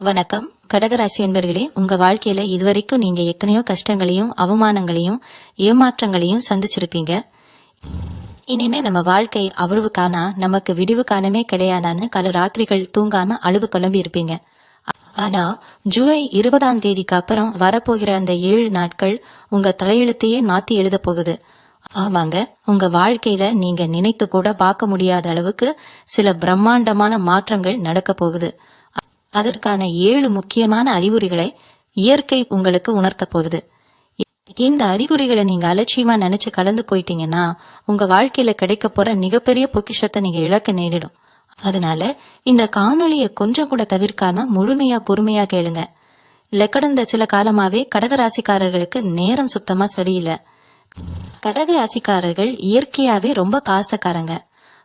வணக்கம் கடகராசி என்பர்களே, உங்க வாழ்க்கையில இதுவரைக்கும் நீங்க எத்தனையோ கஷ்டங்களையும் அவமானங்களையும் ஏமாற்றங்களையும் சந்திச்சிருப்பீங்க. இனிமே நம்ம வாழ்க்கை அவ்வளவுக்கானா நமக்கு விடிவு காலமே கிடையாதான்னு பல ராத்திரிகள் தூங்காம அழுது குழம்பி இருப்பீங்க. ஆனா ஜூலை 20ஆம் தேதிக்கு அப்புறம் வரப்போகிற அந்த 7 நாட்கள் உங்க தலையெழுத்தையே மாத்தி எழுத போகுது. ஆமாங்க, உங்க வாழ்க்கையில நீங்க நினைத்து கூட பார்க்க முடியாத அளவுக்கு சில பிரம்மாண்டமான மாற்றங்கள் நடக்க போகுது. அதற்கான 7 முக்கியமான அறிகுறிகளை இயற்கை உங்களுக்கு உணர்த்த போகுது. இந்த அறிகுறிகளை நீங்க அலட்சியமா நினைச்சு கடந்து போயிட்டீங்கன்னா உங்க வாழ்க்கையில கிடைக்க போற மிகப்பெரிய பொக்கிஷத்தை நீங்க இழக்க நேரிடும். அதனால இந்த காணொலியை கொஞ்சம் கூட தவிர்க்காம முழுமையா பொறுமையா கேளுங்க. கடந்த சில காலமாவே கடகராசிக்காரர்களுக்கு நேரம் சுத்தமா சரியில்லை. கடக ராசிக்காரர்கள் இயற்கையாவே ரொம்ப பாசக்காரங்க.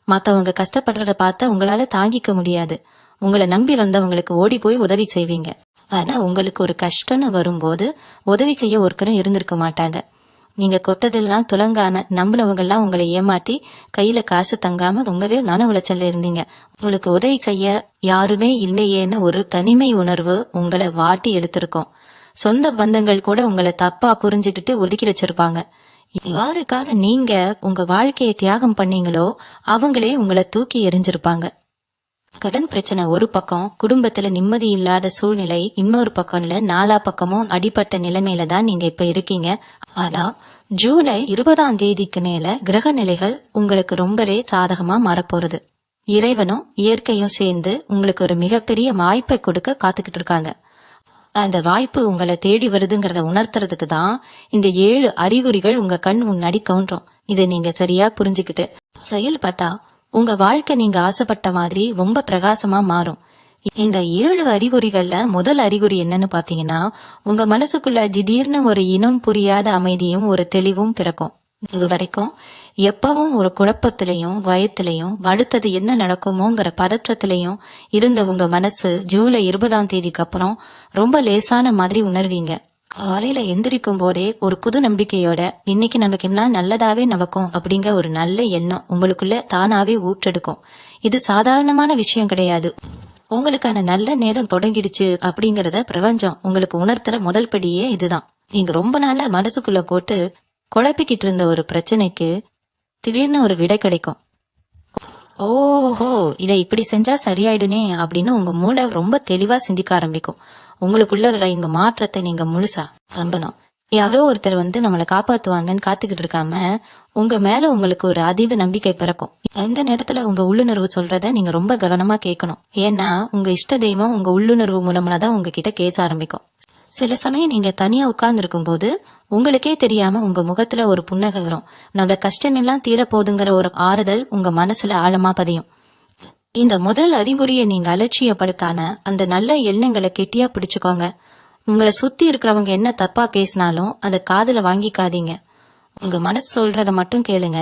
மத்தவங்க கஷ்டப்படுறத பார்த்த உங்களால தாங்கிக்க முடியாது. உங்களை நம்பி வந்தவங்களுக்கு ஓடி போய் உதவி செய்வீங்க. ஆனா உங்களுக்கு ஒரு கஷ்டம்னு வரும்போது உதவி செய்ய ஒருத்தரும் இருந்திருக்க மாட்டாங்க. நீங்க கொட்டதெல்லாம் துலங்காம நம்பினவங்க எல்லாம் உங்களை ஏமாத்தி கையில காசு தங்காம ரொம்பவே மன உளைச்சல்ல இருந்தீங்க. உங்களுக்கு உதவி செய்ய யாருமே இல்லையேன்னு ஒரு தனிமை உணர்வு உங்களை வாட்டி எடுத்திருக்கும். சொந்த பந்தங்கள் கூட உங்களை தப்பா புரிஞ்சுக்கிட்டு ஒதுக்கி வச்சிருப்பாங்க. யாருக்காக நீங்க உங்க வாழ்க்கையை தியாகம் பண்ணீங்களோ அவங்களே உங்களை தூக்கி எறிஞ்சிருப்பாங்க. கடன் பிரச்சனை ஒரு பக்கம், குடும்பத்துல நிம்மதி இல்லாத சூழ்நிலை இன்னொரு பக்கம்ல, நாலா பக்கமும் அடிப்பட்ட நிலைமையில தான் நீங்க இப்ப இருக்கீங்க. ஆனா ஜூலை 20ஆம் தேதிக்கு மேல கிரக நிலைகள் உங்களுக்கு ரொம்பவே சாதகமா மாறப்போறது. இறைவனும் இயற்கையும் சேர்ந்து உங்களுக்கு ஒரு மிகப்பெரிய வாய்ப்பை கொடுக்க காத்துக்கிட்டு இருக்காங்க. அந்த வாய்ப்பு உங்களை தேடி வருதுங்கிறத உணர்த்துறதுக்கு தான் இந்த 7 அறிகுறிகள் உங்க கண் முன்னாடி தோன்றும். இதை நீங்க சரியா புரிஞ்சுக்கிட்டு செயல்பட்டா உங்க வாழ்க்கை நீங்க ஆசைப்பட்ட மாதிரி ரொம்ப பிரகாசமா மாறும். இந்த 7 அறிகுறிகள்ல முதல் அறிகுறி என்னன்னு பாத்தீங்கன்னா, உங்க மனசுக்குள்ள திடீர்னு ஒரு இனம் புரியாத அமைதியும் ஒரு தெளிவும் பிறக்கும். இது வரைக்கும் எப்பவும் ஒரு குழப்பத்திலையும் பயத்திலையும் அடுத்தது என்ன நடக்குமோங்கிற பதற்றத்திலையும் இருந்த உங்க மனசு ஜூலை 20ஆம் தேதிக்கு அப்புறம் ரொம்ப லேசான மாதிரி உணர்வீங்க. காலையில எந்திரிக்கும் போதே ஒரு புது நம்பிக்கையோட இன்னைக்கு நமக்கு என்ன நல்லதாவே நடக்கும் அப்படிங்கிற ஒரு நல்ல எண்ணம் உங்களுக்குள்ள தானாவே ஊற்றெடுக்கும். இது சாதாரணமான விஷயம் கிடையாது. உங்களுக்கான நல்ல நேரம் தொடங்கிடுச்சு அப்படிங்கறத பிரபஞ்சம் உங்களுக்கு உணர்த்துற முதல் படியே இதுதான். நீங்க ரொம்ப நாளா மனசுக்குள்ள போட்டு குழப்பிக்கிட்டு இருந்த ஒரு பிரச்சனைக்கு திடீர்னு ஒரு விடை கிடைக்கும். ஓஹோ, இதை இப்படி செஞ்சா சரியாயிடுனே அப்படின்னு உங்க மூளை ரொம்ப தெளிவா சிந்திக்க ஆரம்பிக்கும். உங்களுக்குள்ள இந்த மாற்றத்தை நீங்க முழுசா நம்பணும். யாரோ ஒருத்தர் நம்மளை காப்பாத்துவாங்கன்னு காத்துக்கிட்டு இருக்காம உங்க மேல உங்களுக்கு ஒரு அதீத நம்பிக்கை பிறக்கும். எந்த நேரத்துல உங்க உள்ளுணர்வு சொல்றத நீங்க ரொம்ப கவனமா கேட்கணும். ஏன்னா உங்க இஷ்ட தெய்வம் உங்க உள்ளுணர்வு மூலமா தான் உங்ககிட்ட கேச ஆரம்பிக்கும். சில சமயம் நீங்க தனியா உட்கார்ந்து இருக்கும் போது உங்களுக்கே தெரியாம உங்க முகத்துல ஒரு புன்னகை வரும். நம்ம கஷ்டம் எல்லாம் தீரப்போதுங்கிற ஒரு ஆறுதல் உங்க மனசுல ஆழமா பதியும். இந்த முதல் அறிகுறியை நீங்க அலட்சியப்படுத்தாம அந்த நல்ல எண்ணங்களை கெட்டியா பிடிச்சுக்கோங்க. உங்களை சுத்தி இருக்கிறவங்க என்ன தப்பா பேசினாலும் அதை காதுல வாங்கிக்காதீங்க. உங்க மனசு சொல்றத மட்டும் கேளுங்க.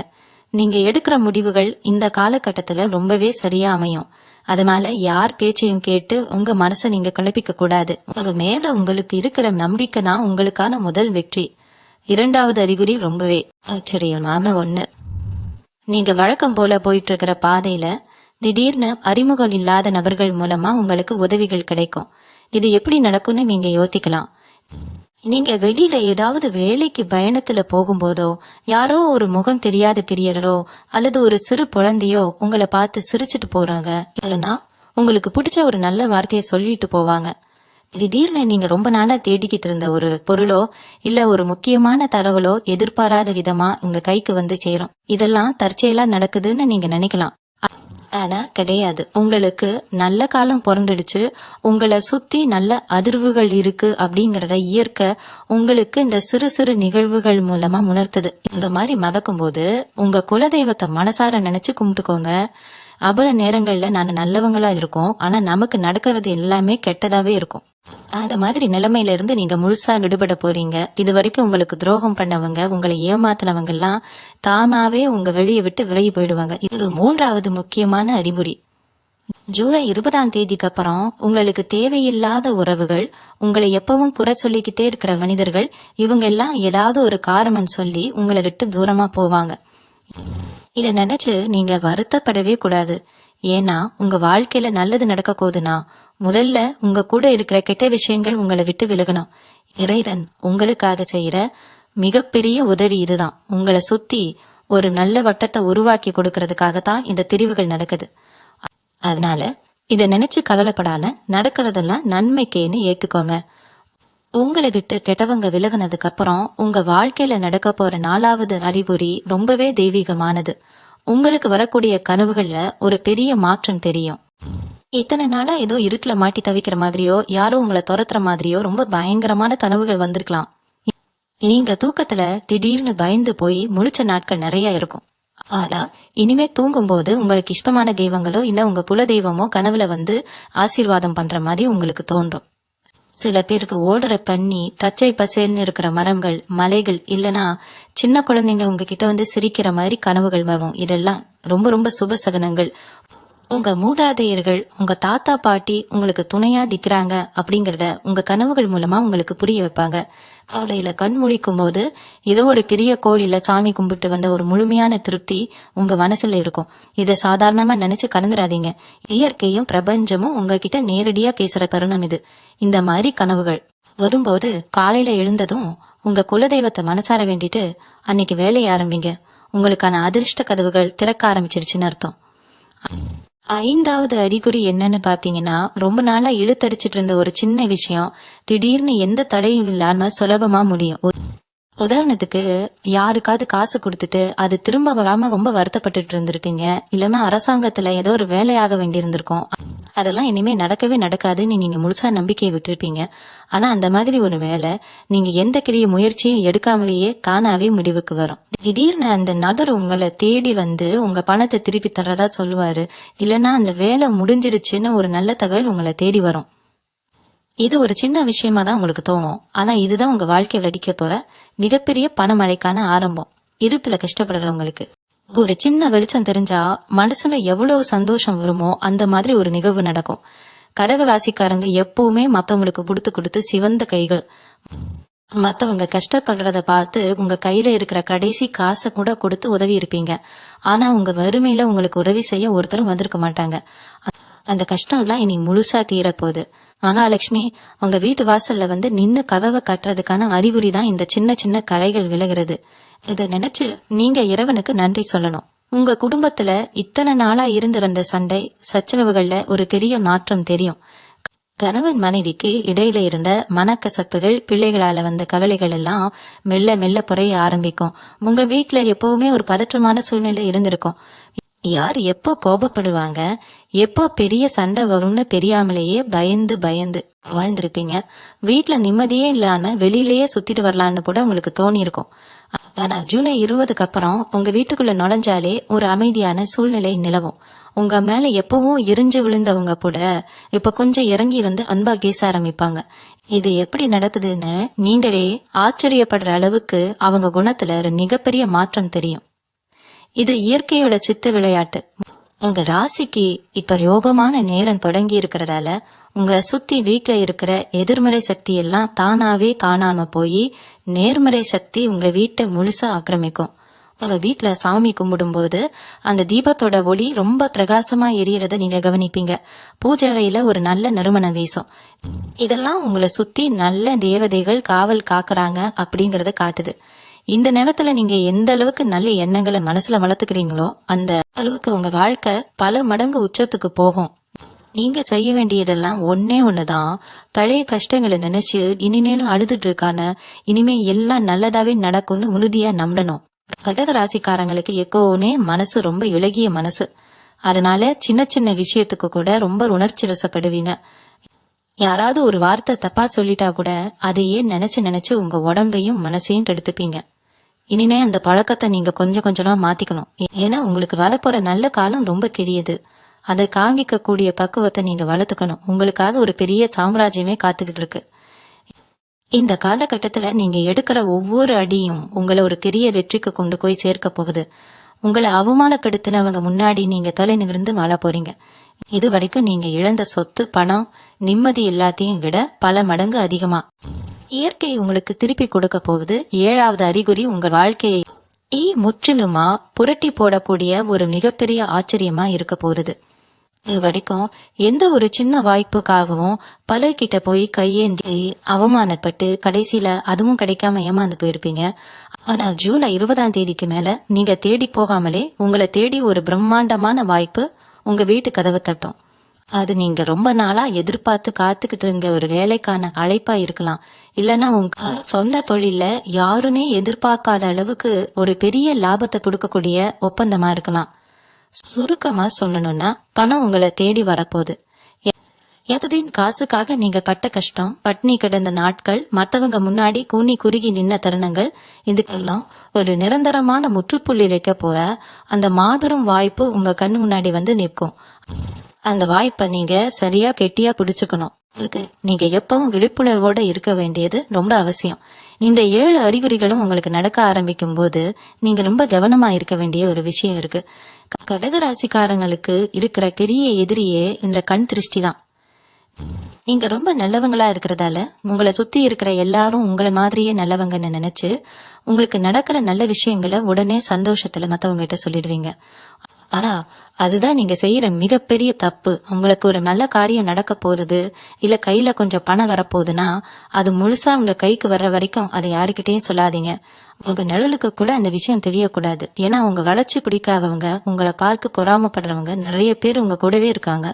நீங்க எடுக்கிற முடிவுகள் இந்த காலகட்டத்துல ரொம்பவே சரியா அமையும். அதனால யார் பேச்சையும் கேட்டு உங்க மனசை நீங்க குழப்பிக்க கூடாது. உங்க மேல உங்களுக்கு இருக்கிற நம்பிக்கை தான் உங்களுக்கான முதல் வெற்றி. 2வது அறிகுறி ரொம்பவே ஆச்சரியமான ஒண்ணு. நீங்க வழக்கம் போல போயிட்டு இருக்கிற பாதையில திடீர்னு அறிமுகம் இல்லாத நபர்கள் மூலமா உங்களுக்கு உதவிகள் கிடைக்கும். இது எப்படி நடக்கும்னு நீங்க யோசிக்கலாம். நீங்க வெளியில ஏதாவது வேலைக்கு பயணத்துல போகும்போதோ யாரோ ஒரு முகம் தெரியாத பிரியரோ அல்லது ஒரு சிறு குழந்தையோ உங்களை பார்த்து சிரிச்சுட்டு போறாங்க, இல்லைன்னா உங்களுக்கு பிடிச்ச ஒரு நல்ல வார்த்தையை சொல்லிட்டு போவாங்க. திடீர்னு நீங்க ரொம்ப நாளா தேடிக்கிட்டு இருந்த ஒரு பொருளோ இல்ல ஒரு முக்கியமான தகவலோ எதிர்பாராத விதமா உங்க கைக்கு சேரும். இதெல்லாம் தற்செயலா நடக்குதுன்னு நீங்க நினைக்கலாம். ஆனா கிடையாது. உங்களுக்கு நல்ல காலம் பிறந்துடுச்சு. உங்களை சுத்தி நல்ல அதிர்வுகள் இருக்கு அப்படிங்கறத இயற்கை உங்களுக்கு இந்த சிறு சிறு நிகழ்வுகள் மூலமா உணர்த்துது. இந்த மாதிரி நடக்கும் போது உங்க குலதெய்வத்தை மனசார நினைச்சு கும்பிட்டுக்கோங்க. அபல நேரங்கள்ல நாங்க நல்லவங்களா இருக்கோம், ஆனா நமக்கு நடக்கிறது எல்லாமே கெட்டதாவே இருக்கும். அந்த மாதிரி நிலைமையில இருந்து நீங்க முழுசா விடுபட போறீங்க. இது வரைக்கும் உங்களுக்கு துரோகம் பண்ணவங்க, உங்களை ஏமாத்தினவங்க எல்லாம் தானாவே உங்க வெளியே விட்டு விலகி போயிடுவாங்க. இது 3வது முக்கியமான அறிகுறி. ஜூலை 20ஆம் தேதிக்கு அப்புறம் உங்களுக்கு தேவையில்லாத உறவுகள், உங்களை எப்பவும் குறை சொல்லிக்கிட்டே இருக்கிற மனிதர்கள், இவங்க எல்லாம் ஏதாவது ஒரு காரணம் சொல்லி உங்களை விட்டு தூரமா போவாங்க. இத நினைச்சு நீங்க வருத்தப்படவே கூடாது. ஏன்னா உங்க வாழ்க்கையில நல்லது நடக்க போகுதுன்னா முதல்ல உங்க கூட இருக்கிற கெட்ட விஷயங்கள் உங்களை விட்டு விலகணும். இறைவன் உங்களுக்காக செய்யற மிகப்பெரிய உதவி இதுதான். உங்களை சுத்தி ஒரு நல்ல வட்டத்தை உருவாக்கி கொடுக்கறதுக்காகத்தான் இந்த திரிவுகள் நடக்குது. அதனால இத நினைச்சு கவலைப்படாம நடக்கிறதெல்லாம் நன்மைக்கேன்னு ஏத்துக்கோங்க. உங்களை விட்டு கெட்டவங்க விலகினதுக்கு அப்புறம் உங்க வாழ்க்கையில நடக்க போற 4வது அறிகுறி ரொம்பவே தெய்வீகமானது. உங்களுக்கு வரக்கூடிய கனவுகள்ல ஒரு பெரிய மாற்றம் தெரியும். இத்தனை நாளா ஏதோ இருட்டுல மாட்டி தவிக்கிற மாதிரியோ யாரோ உங்களை துரத்துற மாதிரியோ ரொம்ப பயங்கரமான கனவுகள் வந்திருக்கலாம். நீங்க தூக்கத்துல திடீர்னு பயந்து போய் முழிச்ச நாட்கள் நிறைய இருக்கும். ஆனா இனிமே தூங்கும் போது உங்களுக்கு இஷ்டமான தெய்வங்களோ இல்ல உங்க குல தெய்வமோ கனவுல வந்து ஆசீர்வாதம் பண்ற மாதிரி உங்களுக்கு தோன்றும். சில பேருக்கு ஓடுற பன்னி, பச்சை பசேல்னு இருக்கிற மரங்கள், மலைகள், இல்லனா சின்ன குழந்தைங்க உங்ககிட்ட வந்து சிரிக்கிற மாதிரி கனவுகள் வரும். இதெல்லாம் ரொம்ப ரொம்ப சுப சகனங்கள். உங்க மூதாதையர்கள், உங்க தாத்தா பாட்டி உங்களுக்கு துணையா நிக்கிறாங்க அப்படிங்கறத உங்க கனவுகள் மூலமா உங்களுக்கு புரிய வைப்பாங்க. காலையில கண் முழிக்கும் போது ஏதோ ஒரு பெரிய கோயில சாமி கும்பிட்டு வந்த ஒரு முழுமையான திருப்தி உங்க மனசுல இருக்கும். இத சாதாரணமா நினைச்சு கடந்துடாதீங்க. இயற்கையும் பிரபஞ்சமும் உங்ககிட்ட நேரடியா பேசுற தருணம் இது. இந்த மாதிரி கனவுகள் வரும்போது காலையில எழுந்ததும் உங்க குலதெய்வத்தை மனசார வேண்டிட்டு அன்னைக்கு வேலையை ஆரம்பிங்க. உங்களுக்கான அதிர்ஷ்ட கதவுகள் திறக்க ஆரம்பிச்சிருச்சுன்னு அர்த்தம். 5வது அறிகுறி என்னன்னு பாத்தீங்கன்னா, ரொம்ப நாளா இழுத்தடிச்சிட்டு இருந்த ஒரு சின்ன விஷயம் திடீர்னு எந்த தடையும் இல்லாம சுலபமா முடியும். உதாரணத்துக்கு யாருக்காவது காசு கொடுத்துட்டு அது திரும்ப வராம ரொம்ப வருத்தப்பட்டுட்டு இருந்திருப்பீங்க. இல்லன்னா அரசாங்கத்துல ஏதோ ஒரு வேலையாக வேண்டி இருந்திருக்கும். அதெல்லாம் இனிமே நடக்கவே நடக்காதுன்னு நீங்க முழுசா நம்பிக்கையை விட்டுருப்பீங்க. ஆனா அந்த மாதிரி ஒரு வேலை நீங்க எந்த கிரிய முயற்சியும் எடுக்காமலேயே தானாவே முடிவுக்கு வரும். திடீர்னு அந்த நபர் உங்களை தேடி வந்து உங்க பணத்தை திருப்பி தர்றதா சொல்லுவாரு. இல்லன்னா அந்த வேலை முடிஞ்சிருச்சுன்னு ஒரு நல்ல தகவல் உங்களை தேடி வரும். இது ஒரு சின்ன விஷயமா தான் உங்களுக்கு தோணும். ஆனா இதுதான் உங்க வாழ்க்கையை வெடிக்க போற மிகப்பெரிய பணமழைக்கான ஆரம்பம். இருட்டுல கஷ்டப்படுறவங்களுக்கு ஒரு சின்ன வெளிச்சம் தெரிஞ்சா மனசுல எவ்வளவு சந்தோஷம் வருமோ அந்த மாதிரி ஒரு நிகழ்வு நடக்கும். கடக ராசிக்காரங்க எப்பவுமே மத்தவங்களுக்கு கொடுத்து கொடுத்து சிவந்த கைகள். மத்தவங்க கஷ்டப்படுறத பார்த்து உங்க கையில இருக்கிற கடைசி காசை கூட கொடுத்து உதவி இருப்பீங்க. ஆனா உங்க வறுமையில உங்களுக்கு உதவி செய்ய ஒருத்தரும் வந்திருக்க மாட்டாங்க. அந்த கஷ்டம் எல்லாம் இனி முழுசா தீரப்போகுது. மகாலட்சுமி உங்க வீட்டு வாசல்ல வந்து நின்னு கதவை கட்டுறதுக்கான அறிகுறி தான் இந்த சின்ன சின்ன களைகள் விலகிறது. இத நினைச்சு நீங்க இறைவனுக்கு நன்றி சொல்லணும். உங்க குடும்பத்துல இத்தனை நாளா இருந்து வந்த சண்டை சச்சரவுகள்ல ஒரு பெரிய மாற்றம் தெரியும். கணவன் மனைவிக்கு இடையில இருந்த மனக்கசப்புகள், பிள்ளைகளால வந்த கவலைகள் எல்லாம் மெல்ல மெல்ல குறைய ஆரம்பிக்கும். உங்க வீட்டுல எப்பவுமே ஒரு பதற்றமான சூழ்நிலை இருந்திருக்கும். யார் எப்போ கோபப்படுவாங்க, எப்போ பெரிய சண்டை வரும்னு தெரியாமலேயே பயந்து பயந்து வாழ்ந்திருப்பீங்க. வீட்டுல நிம்மதியே இல்லாம வெளியிலேயே சுத்திட்டு வரலான்னு கூட உங்களுக்கு தோணி இருக்கும். ஆனா ஜூலை 20க்கு அப்புறம் உங்க வீட்டுக்குள்ள நுழைஞ்சாலே ஒரு அமைதியான சூழ்நிலை நிலவும். உங்க மேல எப்பவும் எரிஞ்சு விழுந்தவங்க கூட இப்ப கொஞ்சம் இறங்கி வந்து அன்பா கேச ஆரம்பிப்பாங்க. இது எப்படி நடக்குதுன்னு நீங்களே ஆச்சரியப்படுற அளவுக்கு அவங்க குணத்துல ஒரு மிகப்பெரிய மாற்றம் தெரியும். இது இயற்கையோட சித்த விளையாட்டு. உங்க ராசிக்கு இப்ப யோகமான நேரம் தொடங்கி இருக்கிறதால உங்க சுத்தி வீட்டுல இருக்கிற எதிர்மறை சக்தி எல்லாம் தானாவே காணாம போய் நேர்மறை சக்தி உங்க வீட்டை முழுசா ஆக்கிரமிக்கும். உங்க வீட்டுல சாமி கும்பிடும் போது அந்த தீபத்தோட ஒளி ரொம்ப பிரகாசமா எரியறத நீங்க கவனிப்பீங்க. பூஜை அறையில ஒரு நல்ல நறுமணம் வீசும். இதெல்லாம் உங்களை சுத்தி நல்ல தேவதைகள் காவல் காக்குறாங்க அப்படிங்கறத காட்டுது. இந்த நேரத்துல நீங்க எந்த அளவுக்கு நல்ல எண்ணங்களை மனசுல வளர்த்துக்கிறீங்களோ அந்த அளவுக்கு உங்க வாழ்க்கை பல மடங்கு உச்சத்துக்கு போகும். நீங்க செய்ய வேண்டியதெல்லாம் ஒண்ணுதான். பழைய கஷ்டங்களை நினைச்சு இனிமேலும் அழுதுட்டு இருக்கான, இனிமே எல்லாம் நல்லதாவே நடக்கும்னு உறுதியா நம்பணும். கடக ராசிக்காரங்களுக்கு எப்பவுமே மனசு ரொம்ப இளகிய மனசு. அதனால சின்ன சின்ன விஷயத்துக்கு கூட ரொம்ப உணர்ச்சி வசப்படுவீங்க. யாராவது ஒரு வார்த்தை தப்பா சொல்லிட்டா கூட அதையே நினைச்சு நினைச்சு உங்க உடம்பையும் மனசையும் கெடுத்துப்பீங்க. இனிமே அந்த பழக்கத்தை நீங்க கொஞ்சம் கொஞ்சமா மாத்திக்கணும். ஏன்னா உங்களுக்கு வரப்போற நல்ல காலம் ரொம்ப பெரியது. அதை காங்கிக்க கூடிய பக்குவத்தை நீங்க வளர்த்துக்கணும். உங்களுக்காக ஒரு பெரிய சாம்ராஜ்யமே காத்துக்கிட்டு இருக்கு. இந்த காலகட்டத்துல நீங்க எடுக்கிற ஒவ்வொரு அடியும் உங்களை ஒரு பெரிய வெற்றிக்கு கொண்டு போய் சேர்க்க போகுது. உங்களை அவமானப்படுத்தினவங்க முன்னாடி நீங்க தலை நிமிர்ந்து வாழ போறீங்க. இது வரைக்கும் நீங்க இழந்த சொத்து, பணம், நிம்மதி எல்லாத்தையும் விட பல மடங்கு அதிகமா இயற்கை உங்களுக்கு திருப்பி கொடுக்க போகுது. 7வது அறிகுறி உங்க வாழ்க்கையை முற்றிலுமா புரட்டி போடக்கூடிய ஒரு மிகப்பெரிய ஆச்சரியமா இருக்க போகுது. இது வரைக்கும் எந்த ஒரு சின்ன வாய்ப்புக்காகவும் பலர்கிட்ட போய் கையேந்தி அவமானப்பட்டு கடைசியில அதுவும் கிடைக்காம ஏமாந்து போயிருப்பீங்க. ஆனா ஜூலை 20ஆம் தேதிக்கு மேல நீங்க தேடி போகாமலே உங்களை தேடி ஒரு பிரம்மாண்டமான வாய்ப்பு உங்க வீட்டு கதவை தட்டும். அது நீங்க ரொம்ப நாளா எதிர்பார்த்து காத்துக்கிட்டு இருந்த ஒரு வேலைக்கான அழைப்பா இருக்கலாம். இல்லைன்னா உங்க சொந்த தொழில யாருமே எதிர்பார்க்காத அளவுக்கு ஒரு பெரிய லாபத்தை கொடுக்கக்கூடிய ஒப்பந்தமா இருக்கலாம். சுருக்கமா சொல்லணும்னா பணம் உங்களை தேடி வரப்போகுது. எததின் காசுக்காக நீங்க பட்ட கஷ்டம், பட்னி கிடந்த நாட்கள், மத்தவங்க முன்னாடி கூனி குறுகி நின்ன தருணங்கள், இதுக்கெல்லாம் ஒரு நிரந்தரமான முற்றுப்புள்ளி வைக்க போற அந்த மாபெரும் வாய்ப்பு உங்க கண்ணு முன்னாடி வந்து நிற்கும். அந்த வாய்ப்பை நீங்க சரியா கெட்டியா பிடிச்சுக்கணும். அதுக்கு நீங்க எப்பவும் விழிப்புணர்வோட இருக்க வேண்டியது ரொம்ப அவசியம். இந்த 7 அறிகுறிகளும் உங்களுக்கு நடக்க ஆரம்பிக்கும் போது நீங்க ரொம்ப கவனமா இருக்க வேண்டிய ஒரு விஷயம் இருக்கு. கடகராசிக்காரங்களுக்கு இருக்கிற பெரிய எதிரியே இந்த கண் திருஷ்டி தான். நீங்க ரொம்ப நல்லவங்களா இருக்கிறதால உங்களை சுத்தி இருக்கிற எல்லாரும் உங்களை மாதிரியே நல்லவங்கன்னு நினைச்சு உங்களுக்கு நடக்கிற நல்ல விஷயங்களை உடனே சந்தோஷத்துல மத்தவங்க கிட்ட சொல்லிடுவீங்க. ஆனா அதுதான் நீங்க செய்யற மிகப்பெரிய தப்பு. உங்களுக்கு ஒரு நல்ல காரியம் நடக்க போகுது, இல்ல கையில கொஞ்சம் பணம் வரப்போகுதுன்னா அது முழுசா உங்க கைக்கு வர்ற வரைக்கும் அதை யாருக்கிட்டையும் சொல்லாதீங்க. உங்க நிழலுக்கு கூட அந்த விஷயம் தெரியக்கூடாது. ஏன்னா உங்க வளர்ச்சி பிடிக்காதவங்க, உங்களை பார்த்து பொறாமப்படுறவங்க நிறைய பேர் உங்க கூடவே இருக்காங்க.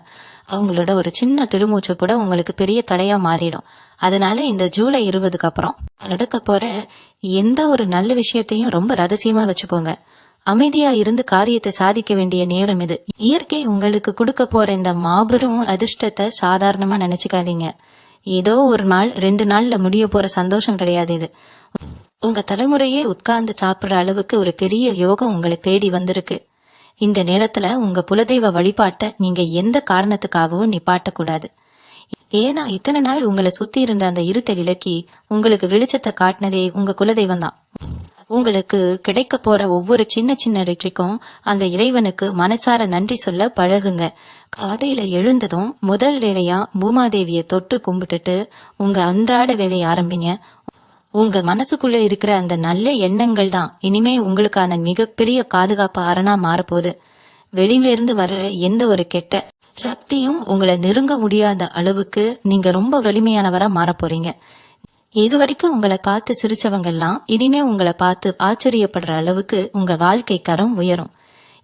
அவங்களோட ஒரு சின்ன திருமூச்சு கூட உங்களுக்கு பெரிய தடையா மாறிடும். அதனால இந்த ஜூலை 20க்கு அப்புறம் நடக்க போற எந்த ஒரு நல்ல விஷயத்தையும் ரொம்ப ரகசியமா வச்சுக்கோங்க. அமைதியா இருந்து காரியத்தை சாதிக்க வேண்டிய நேரம் இது. இயற்கை உங்களுக்கு கொடுக்க போற இந்த மாபெரும் அதிர்ஷ்டத்தை சாதாரணமா நினைச்சுக்காதீங்க. ஏதோ ஒரு நாள் 2 நாள்ல முடிய போற சந்தோஷம் கிடையாது இது. உங்க தலைமுறையே உட்கார்ந்து சாப்பிடுற அளவுக்கு ஒரு பெரிய யோகம் உங்களை தேடி வந்திருக்கு. இந்த நேரத்துல உங்க குலதெய்வ வழிபாட்டை நீங்க எந்த காரணத்துக்காகவும் நிப்பாட்டக்கூடாது. ஏன்னா இத்தனை நாள் உங்களை சுத்தி இருந்த அந்த இருட்டை விலக்கி உங்களுக்கு வெளிச்சத்தை காட்டினதே உங்க குலதெய்வம் தான். உங்களுக்கு கிடைக்க போற ஒவ்வொரு சின்ன சின்ன வெற்றிக்கும் அந்த இறைவனுக்கு மனசார நன்றி சொல்ல பழகுங்க. காலையில எழுந்ததும் முதல் வேலையா பூமாதேவியை தொட்டு கும்பிட்டுட்டு உங்க அன்றாட வேலையை ஆரம்பிங்க. உங்க மனசுக்குள்ள இருக்கிற அந்த நல்ல எண்ணங்கள் தான் இனிமே உங்களுக்கான மிகப்பெரிய பாதுகாப்பு அரணா மாறப்போகுது. வெளியில இருந்து வர்ற எந்த ஒரு கெட்ட சக்தியும் உங்களை நெருங்க முடியாத அளவுக்கு நீங்க ரொம்ப வலிமையானவரா மாற போறீங்க. இதுவரைக்கும் உங்களை பார்த்து சிரிச்சவங்க எல்லாம் இனிமே உங்களை பார்த்து ஆச்சரியப்படுற அளவுக்கு உங்க வாழ்க்கை தரம் உயரும்.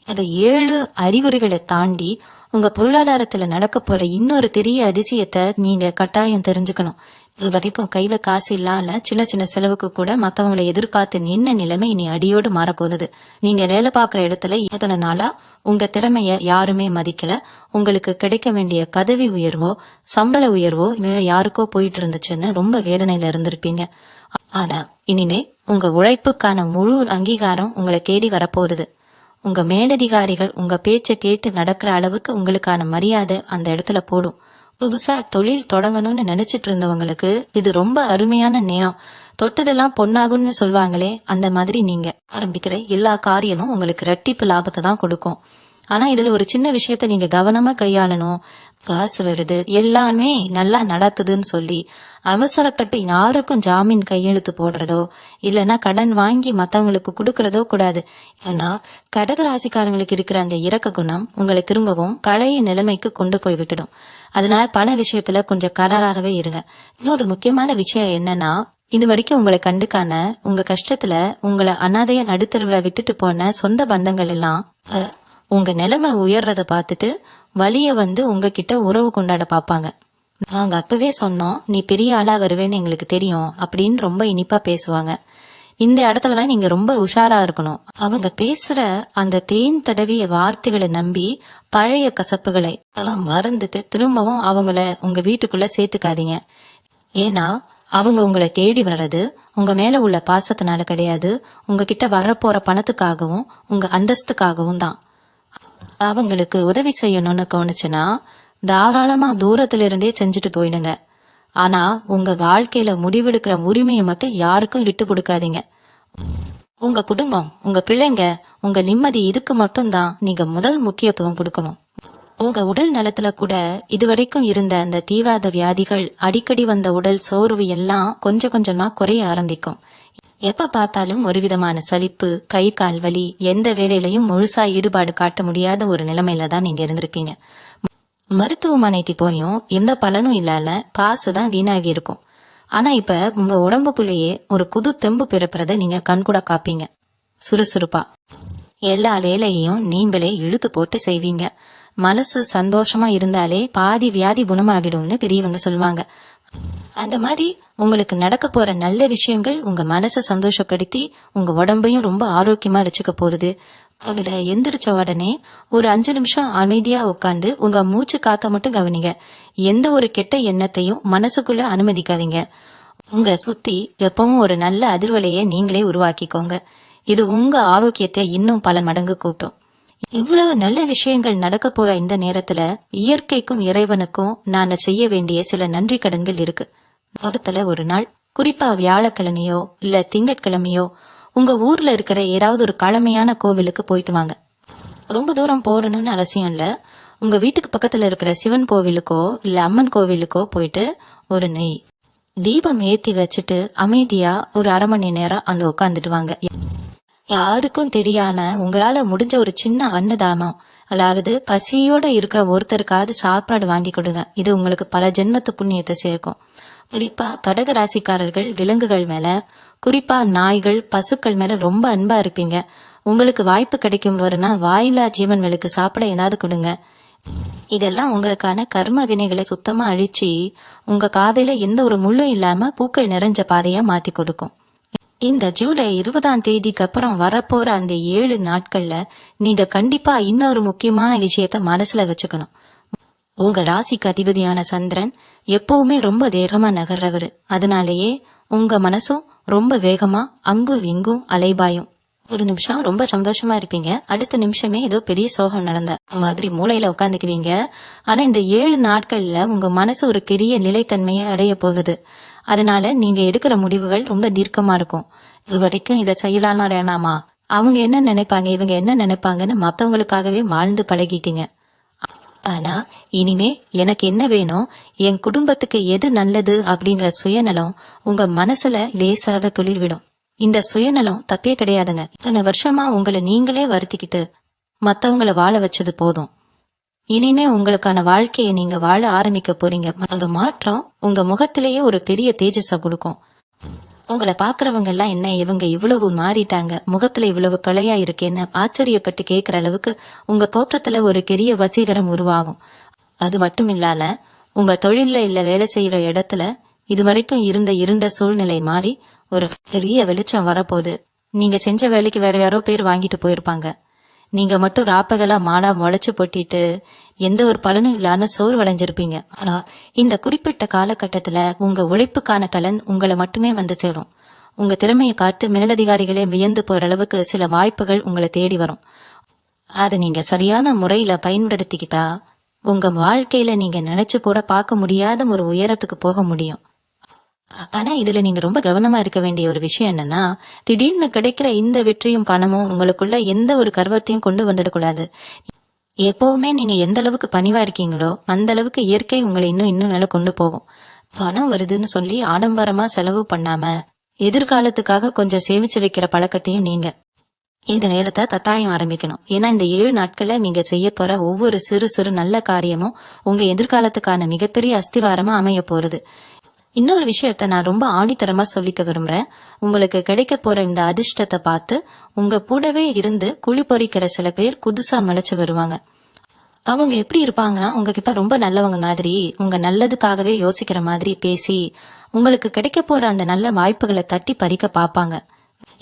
அந்த 7 அறிகுறிகளை தாண்டி உங்க பொருளாதாரத்துல நடக்க போற இன்னொரு பெரிய அதிசயத்தை நீங்க கட்டாயம் தெரிஞ்சுக்கணும். இது வரைக்கும் கையில காசு இல்லாம சின்ன சின்ன செலவுக்கு கூட மத்தவங்களை எதிர்பார்த்து நின்ன நிலைமை இனி அடியோடு மாறப்போகுது. நீங்க வேலை பார்க்குற இடத்துல எத்தனை நாளா உங்க திறமைய யாருமே மதிக்கல. உங்களுக்கு கிடைக்க வேண்டிய பதவி உயர்வோ சம்பள உயர்வோ வேற யாருக்கோ போயிட்டு இருந்துச்சுன்னு ரொம்ப வேதனையில இருந்திருப்பீங்க. ஆனா இனிமே உங்க உழைப்புக்கான முழு அங்கீகாரம் உங்களை தேடி வரப்போகுது. உங்க மேலதிகாரிகள் உங்க பேச்சை கேட்டு நடக்கிற அளவுக்கு உங்களுக்கான மரியாதை அந்த இடத்துல போடும். புதுசா தொழில் தொடங்கணும்னு நினைச்சிட்டு இருந்தவங்களுக்கு இது ரொம்ப அருமையான நேரம். தொட்டதெல்லாம் பொன்னாகும்னு சொல்வாங்களே, அந்த மாதிரி நீங்க ஆரம்பிக்கிற எல்லா காரியமும் உங்களுக்கு ரெட்டிப்பு லாபத்தை தான் கொடுக்கும். ஆனா இதுல ஒரு சின்ன விஷயத்த நீங்க கவனமா கையாளணும். காசு வருது, எல்லாமே நல்லா நடக்குதுன்னு சொல்லி அவசரப்பட்டு யாருக்கும் ஜாமீன் கையெழுத்து போடுறதோ இல்லைன்னா கடன் வாங்கி மத்தவங்களுக்கு கொடுக்கறதோ கூடாது. ஏன்னா கடகராசிக்காரங்களுக்கு இருக்கிற அந்த இரக்க குணம் உங்களை திரும்பவும் பழைய நிலைமைக்கு கொண்டு போய் விட்டுடும். அதனால பண விஷயத்துல கொஞ்சம் கராராகவே இருங்க. இன்னொரு முக்கியமான விஷயம் என்னன்னா, இது வரைக்கும் உங்களை கண்டுக்கான உங்க கஷ்டத்துல உங்களை அனாதைய நடுத்தருவுல விட்டுட்டு போன சொந்த பந்தங்கள் எல்லாம் உங்க நிலைமை உயர்றத பார்த்துட்டு வலிய வந்து உங்ககிட்ட உறவு கொண்டாட பாப்பாங்க. நாங்க அப்பவே சொன்னோம், நீ பெரிய ஆளா வருவேன்னு எங்களுக்கு தெரியும் அப்படின்னு ரொம்ப இனிப்பா பேசுவாங்க. இந்த இடத்துலதான் நீங்க ரொம்ப உஷாரா இருக்கணும். அவங்க பேசுற அந்த தேன் தடவிய வார்த்தைகளை நம்பி பழைய கசப்புகளை எல்லாம் மறந்துட்டு திரும்பவும் அவங்கள உங்க வீட்டுக்குள்ள சேர்த்துக்காதீங்க. ஏன்னா அவங்க உங்களை தேடி வர்றது உங்க மேல உள்ள பாசத்தினால கிடையாது, உங்ககிட்ட வரப்போற பணத்துக்காகவும் உங்க அந்தஸ்துக்காகவும் தான். அவங்களுக்கு உதவி செய்யணும்னு தோணுச்சுன்னா தாராளமா தூரத்துல இருந்தே செஞ்சுட்டு போயிடுங்க. ஆனா உங்க வாழ்க்கையில முடிவெடுக்கிற உரிமையை மட்டும் யாருக்கும் விட்டு கொடுக்காதீங்க. உங்க குடும்பம், உங்க பிள்ளைங்க, உங்க நிம்மதி, இதுக்கு மட்டும்தான் நீங்க முதல் முக்கியத்துவம் கொடுக்கணும். உங்க உடல் நலத்துல கூட இதுவரைக்கும் இருந்த அந்த தீவிர வியாதிகள், அடிக்கடி வந்த உடல் சோர்வு எல்லாம் கொஞ்சம் கொஞ்சமா குறைய ஆரம்பிக்கும். எப்ப பார்த்தாலும் ஒரு விதமான சலிப்பு, கை கால் வலி, எந்த வேலையிலையும் முழுசா ஈடுபாடு காட்ட முடியாத ஒரு நிலைமையில தான் நீங்க இருந்திருப்பீங்க. மருத்துவமனைக்கு போயும் எந்த பலனும் இல்லாம காசுதான் வீணாகி இருக்கும். ஆனா இப்ப உங்க உடம்புக்குள்ளேயே ஒரு புது தெம்பு பிறப்புறத நீங்க கண்கூட காப்பீங்க. சுறுசுறுப்பா எல்லா வேலையையும் நீங்களே இழுத்து போட்டு செய்வீங்க. மனசு சந்தோஷமா இருந்தாலே பாதி வியாதி குணமாகிடும்னு பெரியவங்க சொல்லுவாங்க. அந்த மாதிரி உங்களுக்கு நடக்க போற நல்ல விஷயங்கள் உங்க மனசை சந்தோஷப்படுத்தி உங்க உடம்பையும் ரொம்ப ஆரோக்கியமா வச்சுக்க போகுது. உங்களோட எந்திரிச்ச உடனே ஒரு 5 நிமிஷம் அமைதியா உட்கார்ந்து உங்க மூச்சு காத்த மட்டும் கவனிங்க. எந்த ஒரு கெட்ட எண்ணத்தையும் மனசுக்குள்ள அனுமதிக்காதீங்க. உங்களை சுத்தி எப்பவும் ஒரு நல்ல அதிர்வலையை நீங்களே உருவாக்கிக்கோங்க. இது உங்க ஆரோக்கியத்தை இன்னும் பல மடங்கு கூட்டும். இவ்வளவு நல்ல விஷயங்கள் நடக்க போற இந்த நேரத்துல இயற்கைக்கும் இறைவனுக்கும் நான் செய்ய வேண்டிய சில நன்றி கடன்கள் இருக்கு. வாரத்துல ஒரு நாள், குறிப்பா வியாழக்கிழமையோ இல்ல திங்கட்கிழமையோ உங்க ஊர்ல இருக்கிற ஏதாவது ஒரு பழமையான கோவிலுக்கு போயிட்டு வாங்க. ரொம்ப தூரம் போறணும்னு அவசியம் இல்ல. உங்க வீட்டுக்கு பக்கத்துல இருக்கிற சிவன் கோவிலுக்கோ இல்ல அம்மன் கோவிலுக்கோ போயிட்டு ஒரு நெய் தீபம் ஏத்தி வச்சுட்டு அமைதியா ஒரு 1/2 மணி நேரம் அங்க உட்காந்துட்டு வாங்க. யாருக்கும் தெரியாம உங்களால முடிஞ்ச ஒரு சின்ன அன்னதானம், அதாவது பசியோட இருக்கிற ஒருத்தருக்காவது சாப்பாடு வாங்கி கொடுங்க. இது உங்களுக்கு பல ஜென்மத்து புண்ணியத்தை சேர்க்கும். குறிப்பா கடக ராசிக்காரர்கள் விலங்குகள் மேல, குறிப்பா நாய்கள் பசுக்கள் மேல ரொம்ப அன்பா இருப்பீங்க. உங்களுக்கு வாய்ப்பு கிடைக்கும் போதுனா வாயிலா ஜீவன்களுக்கு சாப்பிட ஏதாவது கொடுங்க. இதெல்லாம் உங்களுக்கான கர்ம வினைகளை சுத்தமா அழிச்சு உங்க காதையில எந்த ஒரு முள்ளும் இல்லாம பூக்கள் நிறைஞ்ச பாதையா மாத்தி கொடுக்கும். இந்த ஜூலை 20ஆம் தேதிக்கு அப்புறம் வரப்போற அந்த 7 நாட்கள்ல நீங்க கண்டிப்பா இன்னொரு முக்கியமான விஷயத்த மனசுல வச்சுக்கணும். உங்க ராசிக்கு அதிபதியான சந்திரன் எப்பவுமே ரொம்ப வேகமா நகர்றவரு. அதனாலேயே உங்க மனசும் ரொம்ப வேகமா அங்கும் இங்கும் அலைபாயும். ஒரு நிமிஷம் ரொம்ப சந்தோஷமா இருப்பீங்க, அடுத்த நிமிஷமே ஏதோ பெரிய சோகம் நடந்த மாதிரி மூளையில உட்காந்துக்குவீங்க. ஆனா இந்த 7 நாட்கள்ல உங்க மனசு ஒரு பெரிய நிலைத்தன்மையை அடைய போகுது. அதனால நீங்க எடுக்கிற முடிவுகள் ரொம்ப தீர்க்கமா இருக்கும். இது வரைக்கும் இதை செய்யலாமா வேணாமா, அவங்க என்ன நினைப்பாங்க இவங்க என்ன நினைப்பாங்கன்னு மத்தவங்களுக்காகவே வாழ்ந்து பழகிட்டீங்க. ஆனா இனிமே எனக்கு என்ன வேணும், என் குடும்பத்துக்கு எது நல்லது அப்படிங்கிற சுயநலம் உங்க மனசுல லேசாக துளிர் விடும். இந்த சுயநலம் தப்பே கிடையாதுங்க. இத்தனை வருஷமா உங்களை நீங்களே வருத்திக்கிட்டு மத்தவங்களை வாழ வச்சது போதும். இனிமே உங்களுக்கான வாழ்க்கையை நீங்க வாழ ஆரம்பிக்க போறீங்க. அந்த மாற்றம் உங்க முகத்திலேயே ஒரு பெரிய தேஜஸ கொடுக்கும். உங்களை பாக்குறவங்க எல்லாம் என்ன இவங்க இவ்வளவு மாறிட்டாங்க, முகத்துல இவ்வளவு கலையா இருக்கேன்னு ஆச்சரியப்பட்டு கேட்கிற அளவுக்கு உங்க தோற்றத்துல ஒரு பெரிய வசீகரம் உருவாகும். அது மட்டும் இல்லாம உங்க தொழில்ல இல்ல வேலை செய்யற இடத்துல இது வரைக்கும் இருந்த இருண்ட சூழ்நிலை மாறி ஒரு பெரிய வெளிச்சம் வரப்போகுது. நீங்க செஞ்ச வேலைக்கு வேற யாரோ பேர் வாங்கிட்டு போயிருப்பாங்க. நீங்க மட்டும் ராப்பகலா மாடா முளைச்சு போட்டிட்டு எந்த ஒரு பலனும் இல்லாம சோர்வடைஞ்சிருப்பீங்க. ஆனா இந்த குறிப்பிட்ட காலகட்டத்துல உங்க உழைப்புக்கான பலன் உங்களை மட்டுமே வந்து சேரும். உங்க திறமையை காட்டு மேலதிகாரிகளே வியந்து போற அளவுக்கு சில வாய்ப்புகள் உங்களை தேடி வரும். அதை நீங்க சரியான முறையில பயன்படுத்திக்கிட்டா உங்க வாழ்க்கையில நீங்க நினைச்சு கூட பார்க்க முடியாத ஒரு உயரத்துக்கு போக முடியும். ஆனா இதுல நீங்க ரொம்ப கவனமா இருக்க வேண்டிய ஒரு விஷயம் என்னன்னா, திடீர்னு கிடைக்கிற இந்த வெற்றியும் பணமும் உங்களுக்குள்ள எந்த ஒரு கர்வத்தையும் கொண்டு வந்துடக்கூடாது. எப்பவுமே நீங்க எந்த அளவுக்கு பணிவா இருக்கீங்களோ அந்த அளவுக்கு இயற்கை உங்களை இன்னும் மேல கொண்டு போகும். பணம் வருதுன்னு சொல்லி ஆடம்பரமா செலவு பண்ணாம எதிர்காலத்துக்காக கொஞ்சம் சேமிச்சு வைக்கிற பழக்கத்தையும் நீங்க இந்த நேரத்தை கட்டாயம் ஆரம்பிக்கணும். ஏன்னா இந்த 7 நாட்கள்ல நீங்க செய்ய போற ஒவ்வொரு சிறு சிறு நல்ல காரியமும் உங்க எதிர்காலத்துக்கான மிகப்பெரிய அஸ்திவாரமா அமைய போறது. இன்னொரு விஷயத்த நான் ரொம்ப ஆணித்தரமா சொல்லிக்க விரும்புறேன். உங்களுக்கு கிடைக்க போற இந்த அதிர்ஷ்டத்தை பார்த்து உங்க கூடவே இருந்து குழி பொறிக்கிற சில பேர் புதுசா முளைச்சு வருவாங்க. அவங்க எப்படி இருப்பாங்கன்னா, உங்ககிட்ட ரொம்ப நல்லவங்க மாதிரி, உங்க நல்லதுக்காகவே யோசிக்கிற மாதிரி பேசி உங்களுக்கு கிடைக்க போற அந்த நல்ல வாய்ப்புகளை தட்டி பறிக்க பாப்பாங்க.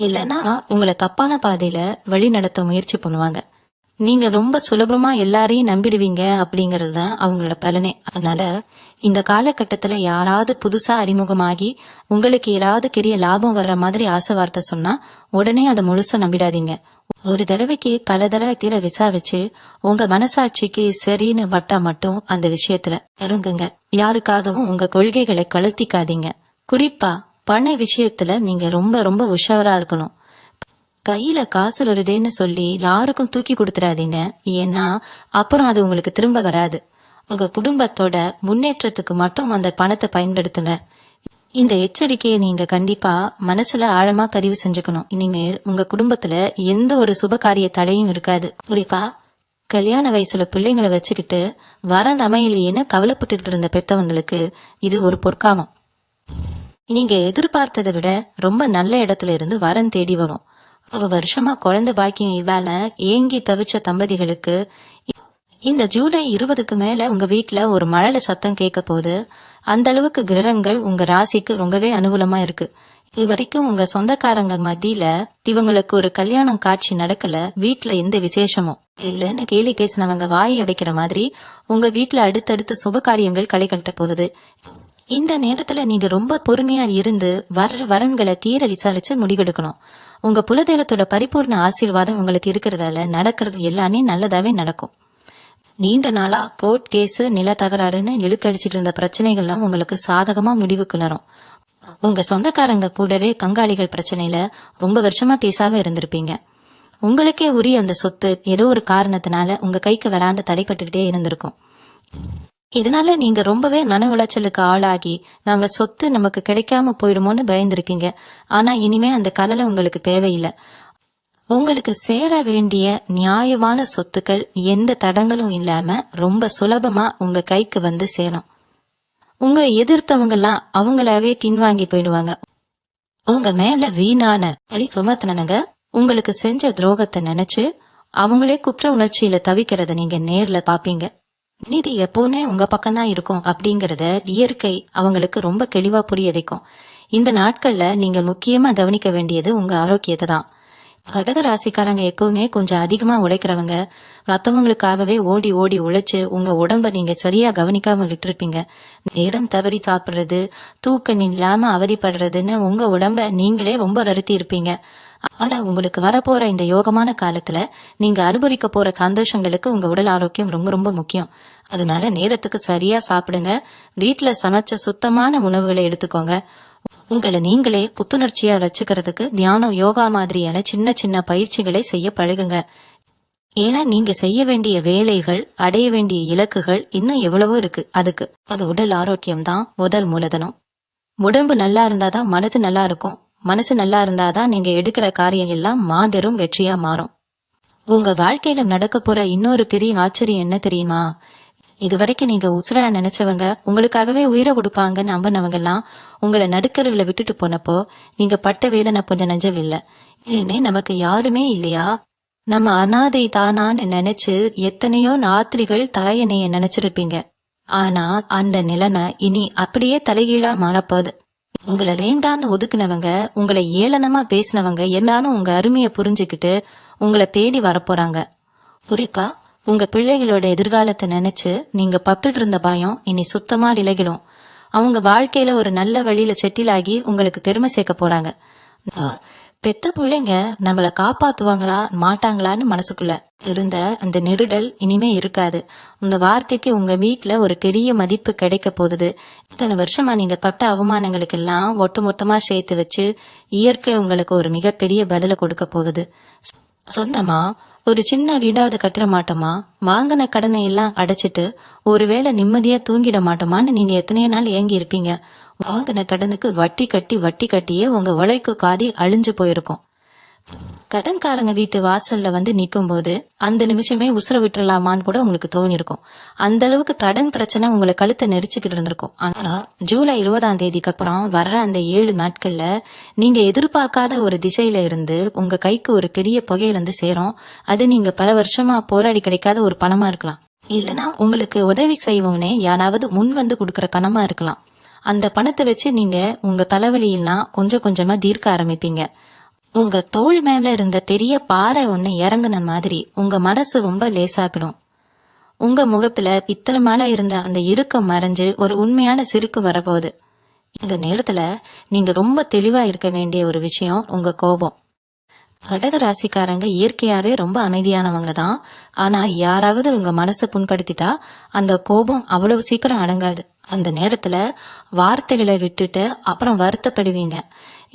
இல்லைன்னா உங்களை தப்பான பாதையில வழி நடத்த முயற்சி பண்ணுவாங்க. நீங்க ரொம்ப சுலபமா எல்லாரையும் நம்பிடுவீங்க அப்படிங்கறது தான் அவங்களோட பலனே. அதனால இந்த காலகட்டத்துல யாராவது புதுசா அறிமுகமாகி உங்களுக்கு ஏதாவது பெரிய லாபம் வர்ற மாதிரி ஆசை வார்த்தை சொன்னா உடனே அதை முழுசா நம்பிடாதீங்க. ஒரு தடவைக்கு பல தடவை தீர விசாரிச்சு உங்க மனசாட்சிக்கு சரின்னு வட்டா மட்டும் அந்த விஷயத்துல இறங்குங்க. யாருக்காகவும் உங்க கொள்கைகளை கழுத்திக்காதீங்க. குறிப்பா பண விஷயத்துல நீங்க ரொம்ப ரொம்ப உஷாரா இருக்கணும். கையில காசு வருதேன்னு சொல்லி யாருக்கும் தூக்கி கொடுத்துடாதீங்க. ஏன்னா அப்புறம் அது உங்களுக்கு திரும்ப வராது. உங்க குடும்பத்தோட முன்னேற்றத்துக்கு மட்டும் அந்த பணத்தை பயன்படுத்துங்க. இந்த எச்சரிக்கையை நீங்க கண்டிப்பா மனசுல ஆழமா பதிவு செஞ்சுக்கணும். இனிமேல் உங்க குடும்பத்துல எந்த ஒரு சுப காரிய தடையும் இருக்காது. குறிப்பா கல்யாண வயசுல பிள்ளைங்களை வச்சுக்கிட்டு வரன் அமையலையேன்னு கவலைப்பட்டுட்டு இருந்த பெத்தவங்களுக்கு இது ஒரு பொற்காலம். நீங்க எதிர்பார்த்ததை விட ரொம்ப நல்ல இடத்துல இருந்து வரன் தேடி வரும். ஒரு வருஷமா குழந்தை பாக்கியம் இல்லாம ஏங்கி தவிச்ச தம்பதிகளுக்கு இந்த ஜூலை 20க்கு மேல உங்க வீட்டுல ஒரு மழலை சத்தம் கேட்க போது. அந்த அளவுக்கு கிரகங்கள் உங்க ராசிக்கு ரொம்பவே அனுகூலமா இருக்கு. இது வரைக்கும் உங்க சொந்தக்காரங்க மத்தியில இவங்களுக்கு ஒரு கல்யாணம் காட்சி நடக்கல, வீட்டுல எந்த விசேஷமும் இல்லன்னு கேலி பேசினவங்க வாய் அடைக்கிற மாதிரி உங்க வீட்டுல அடுத்தடுத்து சுப காரியங்கள் களை கட்ட போகுது. இந்த நேரத்துல நீங்க ரொம்ப பொறுமையா இருந்து வர்ற வரன்களை தீர விசாரிச்சு முடிவெடுக்கணும். உங்க குலதெய்வத்தோட பரிபூர்ண ஆசீர்வாதம் உங்களுக்கு இருக்கிறதால நடக்கிறது எல்லாமே நல்லதாவே நடக்கும். நீண்ட நாளா கோர்ட் கேஸ், நில தகராறுன்னு இழுக்கடிச்சிட்டு இருந்த பிரச்சனைகள்லாம் உங்களுக்கு சாதகமா முடிவுக்கு வரும். உங்க சொந்தக்காரங்க கூடவே பங்காளிகள் பிரச்சனையில ரொம்ப வருஷமா பேசாம இருந்திருப்பீங்க. உங்களுக்கே உரிய அந்த சொத்து ஏதோ ஒரு காரணத்தினால உங்க கைக்கு வராம தடைப்பட்டுக்கிட்டே இருந்திருக்கும். இதனால நீங்க ரொம்பவே மன உளைச்சலுக்கு ஆளாகி நம்ம சொத்து நமக்கு கிடைக்காம போயிடுமோன்னு பயந்துருக்கீங்க. ஆனா இனிமே அந்த கவலை உங்களுக்கு தேவையில்லை. உங்களுக்கு சேர வேண்டிய நியாயமான சொத்துக்கள் எந்த தடங்களும் இல்லாம ரொம்ப சுலபமா உங்க கைக்கு வந்து சேரும். உங்களை எதிர்த்தவங்க எல்லாம் அவங்களாவே பின்வாங்கி போயிடுவாங்க. உங்க மேல வீணான அடி சுமத்தினங்க உங்களுக்கு செஞ்ச துரோகத்தை நினைச்சு அவங்களே குற்ற உணர்ச்சியில தவிக்கிறத நீங்க நேர்ல பாப்பீங்க. நீதி எப்பவுமே உங்க பக்கம்தான் இருக்கும் அப்படிங்கறத இயற்கை அவங்களுக்கு ரொம்ப தெளிவா புரிய வைக்கும். இந்த நாட்கள்ல நீங்க முக்கியமா கவனிக்க வேண்டியது உங்க ஆரோக்கியத்தை தான். கடக ராசிக்காரங்க எப்பவுமே கொஞ்சம் அதிகமா உழைக்கிறவங்க. மத்தவங்களுக்காகவே ஓடி ஓடி உழைச்சு உங்க உடம்ப நீங்க சரியா கவனிக்காம விட்டுருப்பீங்க. நேரம் தவறி சாப்பிடுறது, தூக்கம் இல்லாம அவதிப்படுறதுன்னு உங்க உடம்ப நீங்களே ரொம்ப வருத்தி இருப்பீங்க. ஆனா உங்களுக்கு வரப்போற இந்த யோகமான காலத்துல நீங்க அனுபவிக்க போற சந்தோஷங்களுக்கு உங்க உடல் ஆரோக்கியம் ரொம்ப ரொம்ப முக்கியம். அதனால நேரத்துக்கு சரியா சாப்பிடுங்க. வீட்டுல சமைச்ச சுத்தமான உணவுகளை எடுத்துக்கோங்க. உங்களை நீங்களே புத்துணர்ச்சியா வச்சுக்கிறதுக்கு தியானம், யோகா மாதிரியான சின்ன சின்ன பயிற்சிகளை செய்ய பழகுங்க. ஏன்னா நீங்க செய்ய வேண்டிய வேலைகள், அடைய வேண்டிய இலக்குகள் இன்னும் எவ்வளவோ இருக்கு. அதுக்கு அது உடல் ஆரோக்கியம் தான் முதல் மூலதனம். உடம்பு நல்லா இருந்தாதான் மனசு நல்லா இருக்கும். மனசு நல்லா இருந்தாதான் நீங்க எடுக்கிற காரியம் எல்லாம் மாபெரும் வெற்றியா மாறும். உங்க வாழ்க்கையில நடக்க போற இன்னொரு பெரிய ஆச்சரியம் என்ன தெரியுமா? இதுவரைக்கும் நீங்க உசுரா நினைச்சவங்க, உங்களுக்காகவே உயிரை கொடுப்பாங்கன்னு நம்பினவங்க எல்லாம் உங்களை நடுக்கருவில விட்டுட்டு போனப்போ நீங்க பட்ட வேதனை கொஞ்சம் நெஞ்சம் இல்ல. இனிமே நமக்கு யாருமே இல்லையா, நம்ம அனாதை தானான்னு நினைச்சு எத்தனையோ ராத்திரிகள் தலையணைய நினைச்சிருப்பீங்க. ஆனா அந்த நிலைமை இனி அப்படியே தலைகீழா மாறப்போகுது. உங்களை வேண்டான்னு ஒதுக்குனவங்க, உங்களை ஏளனமா பேசினவங்க எல்லாரும் உங்க அருமைய புரிஞ்சுக்கிட்டு உங்களை தேடி வரப்போறாங்க. குறிப்பா உங்க பிள்ளைகளோட எதிர்காலத்தை நினைச்சு நீங்க பட்டுட்டு இருந்த பயம் இனி சுத்தமா விலகிடும். அவங்க வாழ்க்கையில ஒரு நல்ல வழியில செட்டில் ஆகி உங்களுக்கு பெருமை சேர்க்க போறாங்க. பெத்த பிள்ளைங்க நம்மளை காப்பாத்துவாங்களா மாட்டாங்களான்னு மனசுக்குள்ள இருந்த அந்த நெருடல் இனிமே இருக்காது. உங்க வார்த்தைக்கு உங்க வீட்டுல ஒரு பெரிய மதிப்பு கிடைக்க போகுது. இத்தனை வருஷமா நீங்க பட்ட அவமானங்களுக்கு எல்லாம் ஒட்டுமொத்தமா சேர்த்து வச்சு இயற்கை உங்களுக்கு ஒரு மிகப்பெரிய பதில கொடுக்க போகுது. சொந்தமா ஒரு சின்ன வீடாவது கட்டிட மாட்டோமா, வாங்கின கடனை எல்லாம் அடைச்சிட்டு ஒருவேளை நிம்மதியா தூங்கிட மாட்டோமான்னு நீங்க எத்தனையோ நாள் ஏங்கி இருப்பீங்க. வாங்கின கடனுக்கு வட்டி கட்டியே உங்க உழைக்கு காதி அழிஞ்சு போயிருக்கும். கடன்காரங்க வீட்டு வாசல்ல வந்து நிக்கும் போது அந்த நிமிஷமே உசுர விட்டுலாமான்னு கூட உங்களுக்கு தோணி இருக்கும். அந்த அளவுக்கு கடன் பிரச்சனை உங்களை கழுத்தை நெரிச்சுக்கிட்டு இருந்திருக்கும். ஆனா ஜூலை 20ஆம் தேதிக்கு அப்புறம் வர்ற அந்த 7 நாட்கள்ல நீங்க எதிர்பார்க்காத ஒரு திசையில இருந்து உங்க கைக்கு ஒரு பெரிய புகையில இருந்து சேரும். அது நீங்க பல வருஷமா போராடி கிடைக்காத ஒரு பணமா இருக்கலாம். இல்லைன்னா உங்களுக்கு உதவி செய்வோம்னே யாராவது முன் வந்து கொடுக்கற பணமா இருக்கலாம். அந்த பணத்தை வச்சு நீங்க உங்க தலைவலியெல்லாம் கொஞ்சம் கொஞ்சமா தீர்க்க ஆரம்பிப்பீங்க. உங்க தோள் மேல இருந்த பெரிய பாறை ஒண்ணு இறங்குன மாதிரி உங்க மனசு ரொம்ப லேசாப்பிடும். உங்க முகத்துல இத்தனை மேல இருந்த அந்த இறுக்கம் மறைஞ்சு ஒரு உண்மையான சிரிப்பு வரப்போகுது. இந்த நேரத்துல நீங்க ரொம்ப தெளிவா இருக்க வேண்டிய ஒரு விஷயம் உங்க கோபம். கடக ராசிக்காரங்க இயற்கையாவே ரொம்ப அமைதியானவங்க தான். ஆனா யாராவது உங்க மனசை புண்படுத்திட்டா அந்த கோபம் அவ்வளவு சீக்கிரம் அடங்காது. அந்த நேரத்துல வார்த்தைகளை விட்டுட்டு அப்புறம் வருத்தப்படுவீங்க.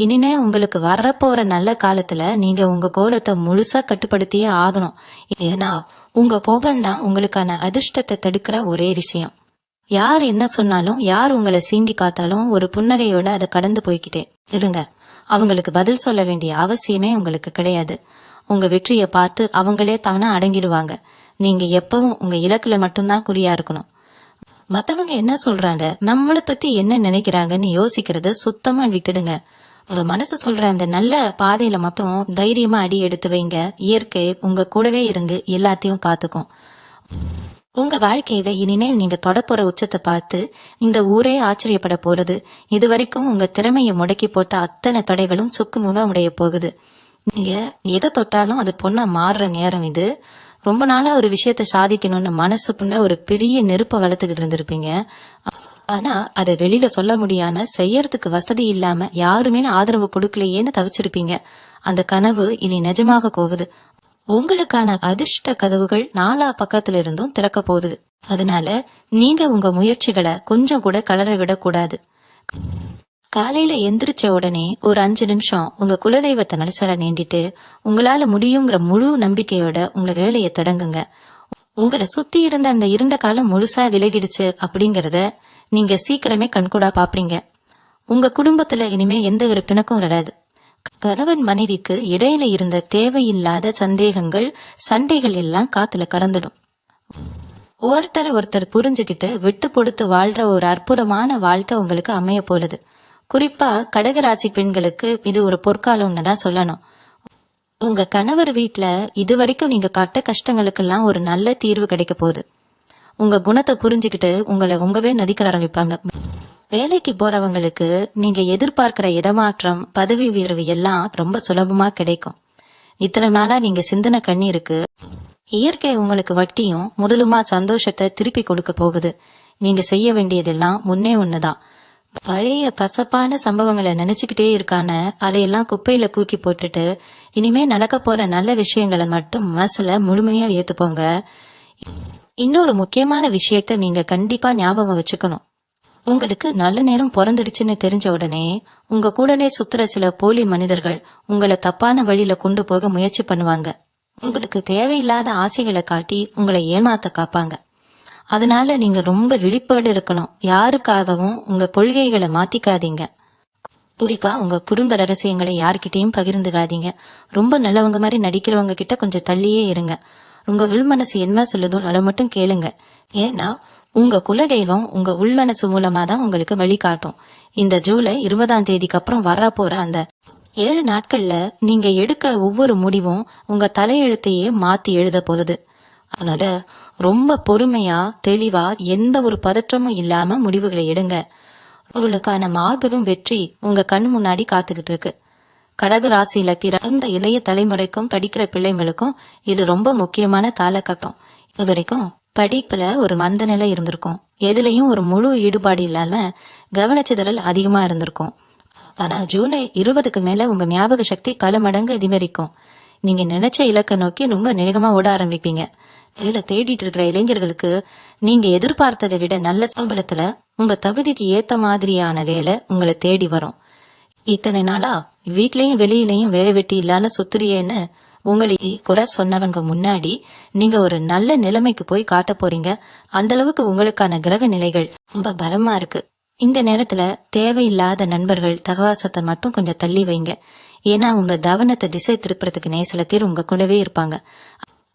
இனிமே உங்களுக்கு வரப்போற நல்ல காலத்துல நீங்க உங்க கோலத்தை முழுசா கட்டுப்படுத்தியே ஆகணும். ஏன்னா உங்க கோபம்தான் உங்களுக்கான அதிர்ஷ்டத்தை தடுக்கிற ஒரே விஷயம். யார் என்ன சொன்னாலும், யார் உங்களை சீண்டி காத்தாலும் ஒரு புன்னகையோட அதை கடந்து போய்கிட்டே இருங்க. அவங்களுக்கு பதில் சொல்ல வேண்டிய அவசியமே உங்களுக்கு கிடையாது. உங்க வெற்றியை பார்த்து அவங்களே தானா அடங்கிடுவாங்க. நீங்க எப்பவும் உங்க இலக்குல மட்டும்தான் குறியா இருக்கணும். மத்தவங்க என்ன சொல்றாங்க, நம்மளை பத்தி என்ன நினைக்கிறாங்கன்னு யோசிக்கிறத சுத்தமா விட்டுடுங்க. உங்க மனசு சொல்ற அந்த நல்ல பாதையில மட்டும் தைரியமா அடி எடுத்து வைங்க. இயற்கை உங்க கூடவே இருந்து எல்லாத்தையும் பாத்துக்கும். உங்க வாழ்க்கையில இனிமேல் நீங்க தொடப்போற உச்சத்தை பார்த்து இந்த ஊரே ஆச்சரியப்பட போறது. இது வரைக்கும் உங்க திறமையை முடக்கி போட்ட அத்தனை தடைகளும் சுக்குமுகமா உடைய போகுது. நீங்க எதை தொட்டாலும் அது பொண்ணா மாறுற நேரம் இது. ரொம்ப நாளா ஒரு விஷயத்த சாதிக்கணும்னு மனசுக்குள்ள ஒரு பெரிய நெருப்ப வளர்த்துக்கிட்டு இருந்திருப்பீங்க. ஆனா அதை வெளியில சொல்ல முடியாம, செய்யறதுக்கு வசதி இல்லாம, யாருமே ஆதரவு கொடுக்கலையேன்னு தவிச்சிருப்பீங்க. அந்த கனவு இனி நிஜமாக போகுது. உங்களுக்கான அதிர்ஷ்ட கதவுகள் 4 பக்கத்துல இருந்தும் திறக்க போகுது. அதனால நீங்க உங்க முயற்சிகளை கொஞ்சம் கூட கலர விடக்கூடாது. காலையில எந்திரிச்ச உடனே ஒரு 5 நிமிஷம் உங்க குலதெய்வத்தை நடிசர நீண்டிட்டு உங்களால முடியுங்கிற முழு நம்பிக்கையோட உங்க வேலையை தொடங்குங்க. உங்களை சுத்தி இருந்த அந்த இருண்ட காலம் முழுசா விலகிடுச்சு அப்படிங்கறத நீங்க சீக்கிரமே கண்கூடா பாப்பீங்க. உங்க குடும்பத்துல இனிமே எந்த ஒரு பிணக்கும் வராது. கணவன் மனைவிக்கு இடையில இருந்த தேவையில்லாத சந்தேகங்கள், சண்டைகள் எல்லாம் காத்துல கறந்துடும். ஒருத்தர் புரிஞ்சுக்கிட்டு விட்டு கொடுத்து வாழ்ற ஒரு அற்புதமான வாழ்க்கை உங்களுக்கு அமைய போகுது. குறிப்பா கடகராசி பெண்களுக்கு இது ஒரு பொற்காலம்னு தான் சொல்லணும். உங்க கணவர் வீட்டுல இதுவரைக்கும் நீங்க பட்ட கஷ்டங்களுக்கெல்லாம் ஒரு நல்ல தீர்வு கிடைக்க போகுது. உங்க குணத்தை புரிஞ்சுக்கிட்டு உங்களை உங்கவே நதிக்க ஆரம்பிப்பாங்க. வேலைக்கு போறவங்களுக்கு நீங்க எதிர்பார்க்கிற இடமாற்றம், பதவி உயர்வு எல்லாம் ரொம்ப சுலபமா கிடைக்கும். இத்தனை நாளா நீங்க சிந்தனை கண்ணீருக்கு இயற்கை உங்களுக்கு வட்டியும் முதலுமா சந்தோஷத்தை திருப்பி கொடுக்க போகுது. நீங்க செய்ய வேண்டியதெல்லாம் முன்னே ஒண்ணுதான். பழைய கசப்பான சம்பவங்களை நினைச்சுக்கிட்டே இருக்கான அதையெல்லாம் குப்பையில தூக்கி போட்டுட்டு இனிமே நடக்க போற நல்ல விஷயங்களை மட்டும் மனசுல முழுமையா ஏத்துப்போங்க. இன்னொரு முக்கியமான விஷயத்த நீங்க கண்டிப்பா ஞாபகம் வச்சுக்கணும். உங்களுக்கு நல்ல நேரம் பிறந்துடுச்சுன்னு தெரிஞ்ச உடனே உங்க கூடவே சுத்துற சில போலி மனிதர்கள் உங்களை தப்பான வழியில கொண்டு போக முயற்சி பண்ணுவாங்க. உங்களுக்கு தேவையில்லாத ஆசைகளை காட்டி உங்களை ஏமாத்த காப்பாங்க. அதனால நீங்க ரொம்ப விழிப்போடு இருக்கணும். யாருக்காகவும் உங்க கொள்கைகளை மாத்திக்காதீங்க. குறிப்பா உங்க குடும்ப ரகசியங்களை யாருக்கிட்டையும் பகிர்ந்துக்காதீங்க. ரொம்ப நல்லவங்க மாதிரி நடிக்கிறவங்க கிட்ட கொஞ்சம் தள்ளியே இருங்க. உங்க உள்மனசு என்ன சொல்லுதோ அதை மட்டும் கேளுங்க. ஏன்னா உங்க குலதெய்வம் உங்க உள்மனசு மூலமா தான் உங்களுக்கு வழிகாட்டும். இந்த ஜூலை 20ஆம் தேதிக்கு அப்புறம் வர போற அந்த 7 நாட்கள்ல நீங்க எடுக்க ஒவ்வொரு முடிவும் உங்க தலையெழுத்தையே மாத்தி எழுத போகுது. அதனால ரொம்ப பொறுமையா, தெளிவா, எந்த ஒரு பதற்றமும் இல்லாம முடிவுகளை எடுங்க. உங்களுக்கான மாபெரும் வெற்றி உங்க கண் முன்னாடி காத்துக்கிட்டு இருக்கு. கடக ராசியில பிறந்த இளைய தலைமுறைக்கும் படிக்கிற பிள்ளைங்களுக்கும் இது ரொம்ப முக்கியமான காலகட்டம். இது வரைக்கும் படிப்புல ஒரு மந்த நிலை இருந்திருக்கும். எதுலயும் ஒரு முழு ஈடுபாடு இல்லாம கவனச்சிதறல் அதிகமா இருந்திருக்கும். ஆனா ஜூலை 20க்கு மேல உங்க ஞாபக சக்தி பல மடங்கு அதிகரிக்கும். நீங்க நினைச்ச இலக்கை நோக்கி ரொம்ப வேகமா ஓட ஆரம்பிப்பீங்க. வேலை தேடிட்டு இருக்கிற இளைஞர்களுக்கு நீங்க எதிர்பார்த்ததை விட நல்ல சம்பளத்துல உங்க தகுதிக்கு ஏத்த மாதிரியான வேலை உங்களை தேடி வரும். இத்தனை நாளா வீட்லயும் வெளியிலயும் வேலை வெட்டி இல்லாத சுத்துறியேன்னு உங்களை குறை சொன்னவங்க முன்னாடி நீங்க ஒரு நல்ல நிலைமைக்கு போய் காட்ட போறீங்க. அந்த அளவுக்கு உங்களுக்கான கிரக நிலைகள் ரொம்ப பலமா இருக்கு. இந்த நேரத்துல தேவையில்லாத நண்பர்கள் தகவாசத்தை மட்டும் கொஞ்சம் தள்ளி வைங்க. ஏன்னா உங்க கவனத்தை திசை திருப்புறதுக்கு சில பேர் உங்க கூடவே இருப்பாங்க.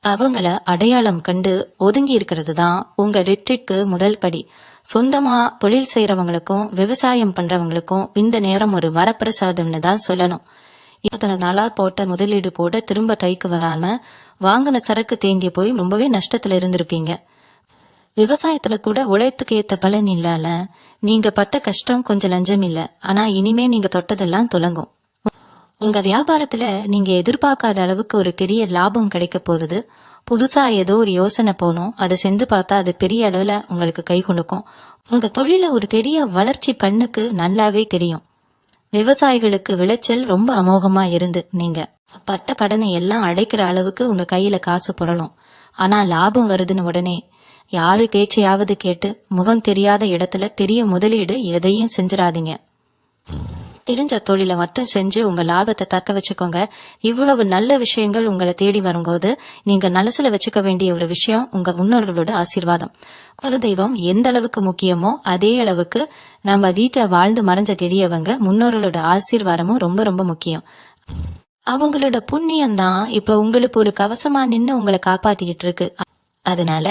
அவங்கள அடையாளம் கண்டு ஒதுங்கி இருக்கிறது தான் உங்க வெற்றிக்கு முதல் படி. சொந்தமா தொழில் செய்யறவங்களுக்கும் விவசாயம் பண்றவங்களுக்கும் இந்த நேரம் ஒரு வரப்பிரசாதம்னு தான் சொல்லணும். இத்தனை நாளா போட்ட முதலீடு போட திரும்ப கைக்கு வராம வாங்கின சரக்கு தேங்கி போய் ரொம்பவே நஷ்டத்துல இருந்திருப்பீங்க. விவசாயத்துல கூட உழைத்துக்கு ஏத்த பலன் இல்லால நீங்க பட்ட கஷ்டம் கொஞ்சம் லஞ்சம் இல்ல. ஆனா இனிமே நீங்க தொட்டதெல்லாம் துலங்கும். உங்க வியாபாரத்துல நீங்க எதிர்பார்க்காத அளவுக்கு ஒரு பெரிய லாபம் கிடைக்க போகுது. புதுசா ஏதோ ஒரு யோசனை போனோம், அதை செஞ்சு பார்த்தா அது பெரிய அளவுல உங்களுக்கு கை கொடுக்கும். உங்க தொழில ஒரு பெரிய வளர்ச்சி கண்ணுக்கு நல்லாவே தெரியும். விவசாயிகளுக்கு விளைச்சல் ரொம்ப அமோகமா இருந்து நீங்க பட்ட கடனை எல்லாம் அடைக்கிற அளவுக்கு உங்க கையில காசு புரளும். ஆனா லாபம் வருதுன்னு உடனே யாரு பேச்சையாவது கேட்டு முகம் தெரியாத இடத்துல பெரிய முதலீடு எதையும் செஞ்சிடாதீங்க. தெரிஞ்ச தொழிலை மட்டும் செஞ்சு உங்க லாபத்தை தக்க வச்சுக்கோங்க. இவ்வளவு நல்ல விஷயங்கள் உங்களை தேடி வரும்போது நீங்க மனசுல வச்சுக்க வேண்டிய ஒரு விஷயம் உங்க முன்னோர்களோட ஆசீர்வாதம். குலதெய்வம் எந்த அளவுக்கு முக்கியமோ அதே அளவுக்கு நம்ம வீட்டுல வாழ்ந்து மறைஞ்ச தெரியவங்க முன்னோர்களோட ஆசீர்வாதமும் ரொம்ப ரொம்ப முக்கியம். அவங்களோட புண்ணியம் தான் இப்ப உங்களுக்கு ஒரு கவசமா நின்னு உங்களை காப்பாத்திக்கிட்டு இருக்கு. அதனால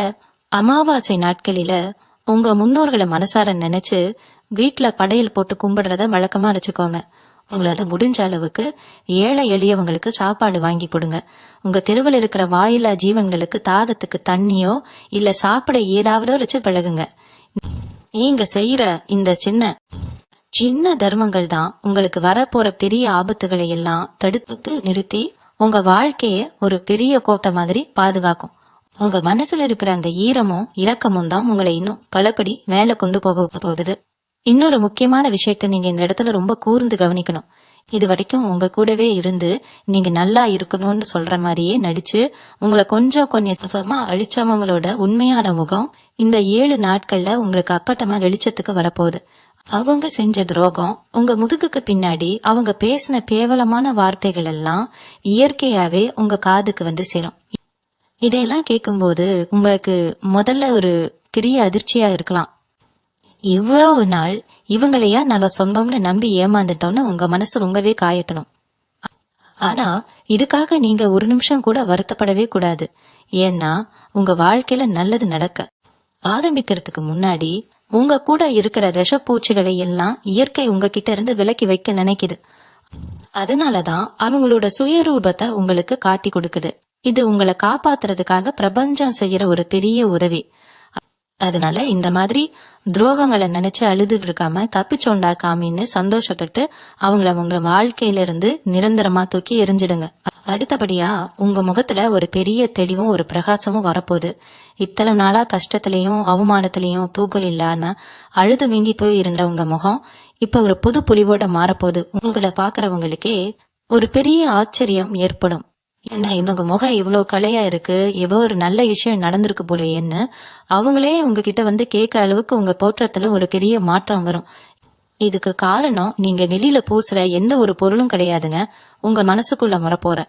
அமாவாசை நாட்களில உங்க முன்னோர்களை மனசார நினைச்சு வீட்டுல படையல் போட்டு கும்பிடுறத வழக்கமா வச்சுக்கோங்க. உங்களால முடிஞ்ச அளவுக்கு ஏழை எளியவங்களுக்கு சாப்பாடு வாங்கி கொடுங்க. உங்க தெருவில் இருக்கிற வாயிலா ஜீவங்களுக்கு தாகத்துக்கு தண்ணியோ இல்ல சாப்பிட ஏதாவதோ வச்சு பழகுங்க. நீங்க செய்யற இந்த சின்ன சின்ன தர்மங்கள் தான் உங்களுக்கு வரப்போற பெரிய ஆபத்துகளை எல்லாம் தடுத்து நிறுத்தி உங்க வாழ்க்கைய ஒரு பெரிய கோட்டை மாதிரி பாதுகாக்கும். உங்க மனசுல இருக்கிற அந்த ஈரமும் இரக்கமும் தான் உங்களை இன்னும் பலபடி மேல கொண்டு போக போகுது. இன்னொரு முக்கியமான விஷயத்த நீங்க இந்த இடத்துல ரொம்ப கூர்ந்து கவனிக்கணும். இது வரைக்கும் உங்க கூடவே இருந்து நீங்க நல்லா இருக்கணும்னு சொல்ற மாதிரியே நடிச்சு உங்களை கொஞ்சம் கொஞ்சமா அழிச்சவங்களோட உண்மையான முகம் இந்த 7 நாட்கள்ல உங்களுக்கு அப்பட்டமா வெளிச்சத்துக்கு வரப்போகுது. அவங்க செஞ்ச துரோகம் உங்க முதுகுக்கு பின்னாடி அவங்க பேசின கேவலமான வார்த்தைகள் எல்லாம் இயற்கையாவே உங்க காதுக்கு வந்து சேரும். இதையெல்லாம் கேட்கும்போது உங்களுக்கு முதல்ல ஒரு பெரிய அதிர்ச்சியா இருக்கலாம். இவ்வளவு நாள் இவங்களையா நம்ம சொந்தம்னு நம்பி ஏமாந்துட்டோம்னு உங்க மனசு ரொம்பவே காயட்டணும். ஆனா இதுக்காக நீங்க ஒரு நிமிஷம் கூட வருத்தப்படவே கூடாது. ஏன்னா உங்க வாழ்க்கையில நல்லது நடக்க ஆரம்பிக்கிறதுக்கு முன்னாடி உங்க கூட இருக்கிற விஷப்பூச்சிகளை எல்லாம் இயற்கை உங்ககிட்ட இருந்து விலக்கி வைக்க நினைக்குது. அதனாலதான் அவங்களோட சுயரூபத்தை உங்களுக்கு காட்டி கொடுக்குது. இது உங்களை காப்பாத்துறதுக்காக பிரபஞ்சம் செய்யற ஒரு பெரிய உதவி. அதனால இந்த மாதிரி துரோகங்களை நினைச்சு அழுதுட்டு இருக்காம தப்பிச்சோண்டா காமின்னு சந்தோஷப்பட்டு அவங்கள உங்க வாழ்க்கையில இருந்து நிரந்தரமா தூக்கி எரிஞ்சிடுங்க. அடுத்தபடியா உங்க முகத்துல ஒரு பெரிய தெளிவும் ஒரு பிரகாசமும் வரப்போகுது. இத்தனை நாளா கஷ்டத்திலையும் அவமானத்திலையும் தூக்கல் இல்லாம அழுது வீங்கி போய் இருந்த உங்க முகம் இப்ப ஒரு புது புலிவோட மாறப்போகுது. உங்களை பாக்குறவங்களுக்கே ஒரு பெரிய ஆச்சரியம் ஏற்படும். ஏன்னா இவங்க முகம் இவ்வளவு கலையா இருக்கு, எவ்வளவு ஒரு நல்ல விஷயம் நடந்திருக்கு போலேன்னு அவங்களே உங்ககிட்ட வந்து கேட்கிற அளவுக்கு உங்க தோற்றத்துல ஒரு பெரிய மாற்றம் வரும். இதுக்கு காரணம் நீங்க வெளியில பூசுற எந்த ஒரு பொருளும் கிடையாதுங்க, உங்க மனசுக்குள்ள வரப்போற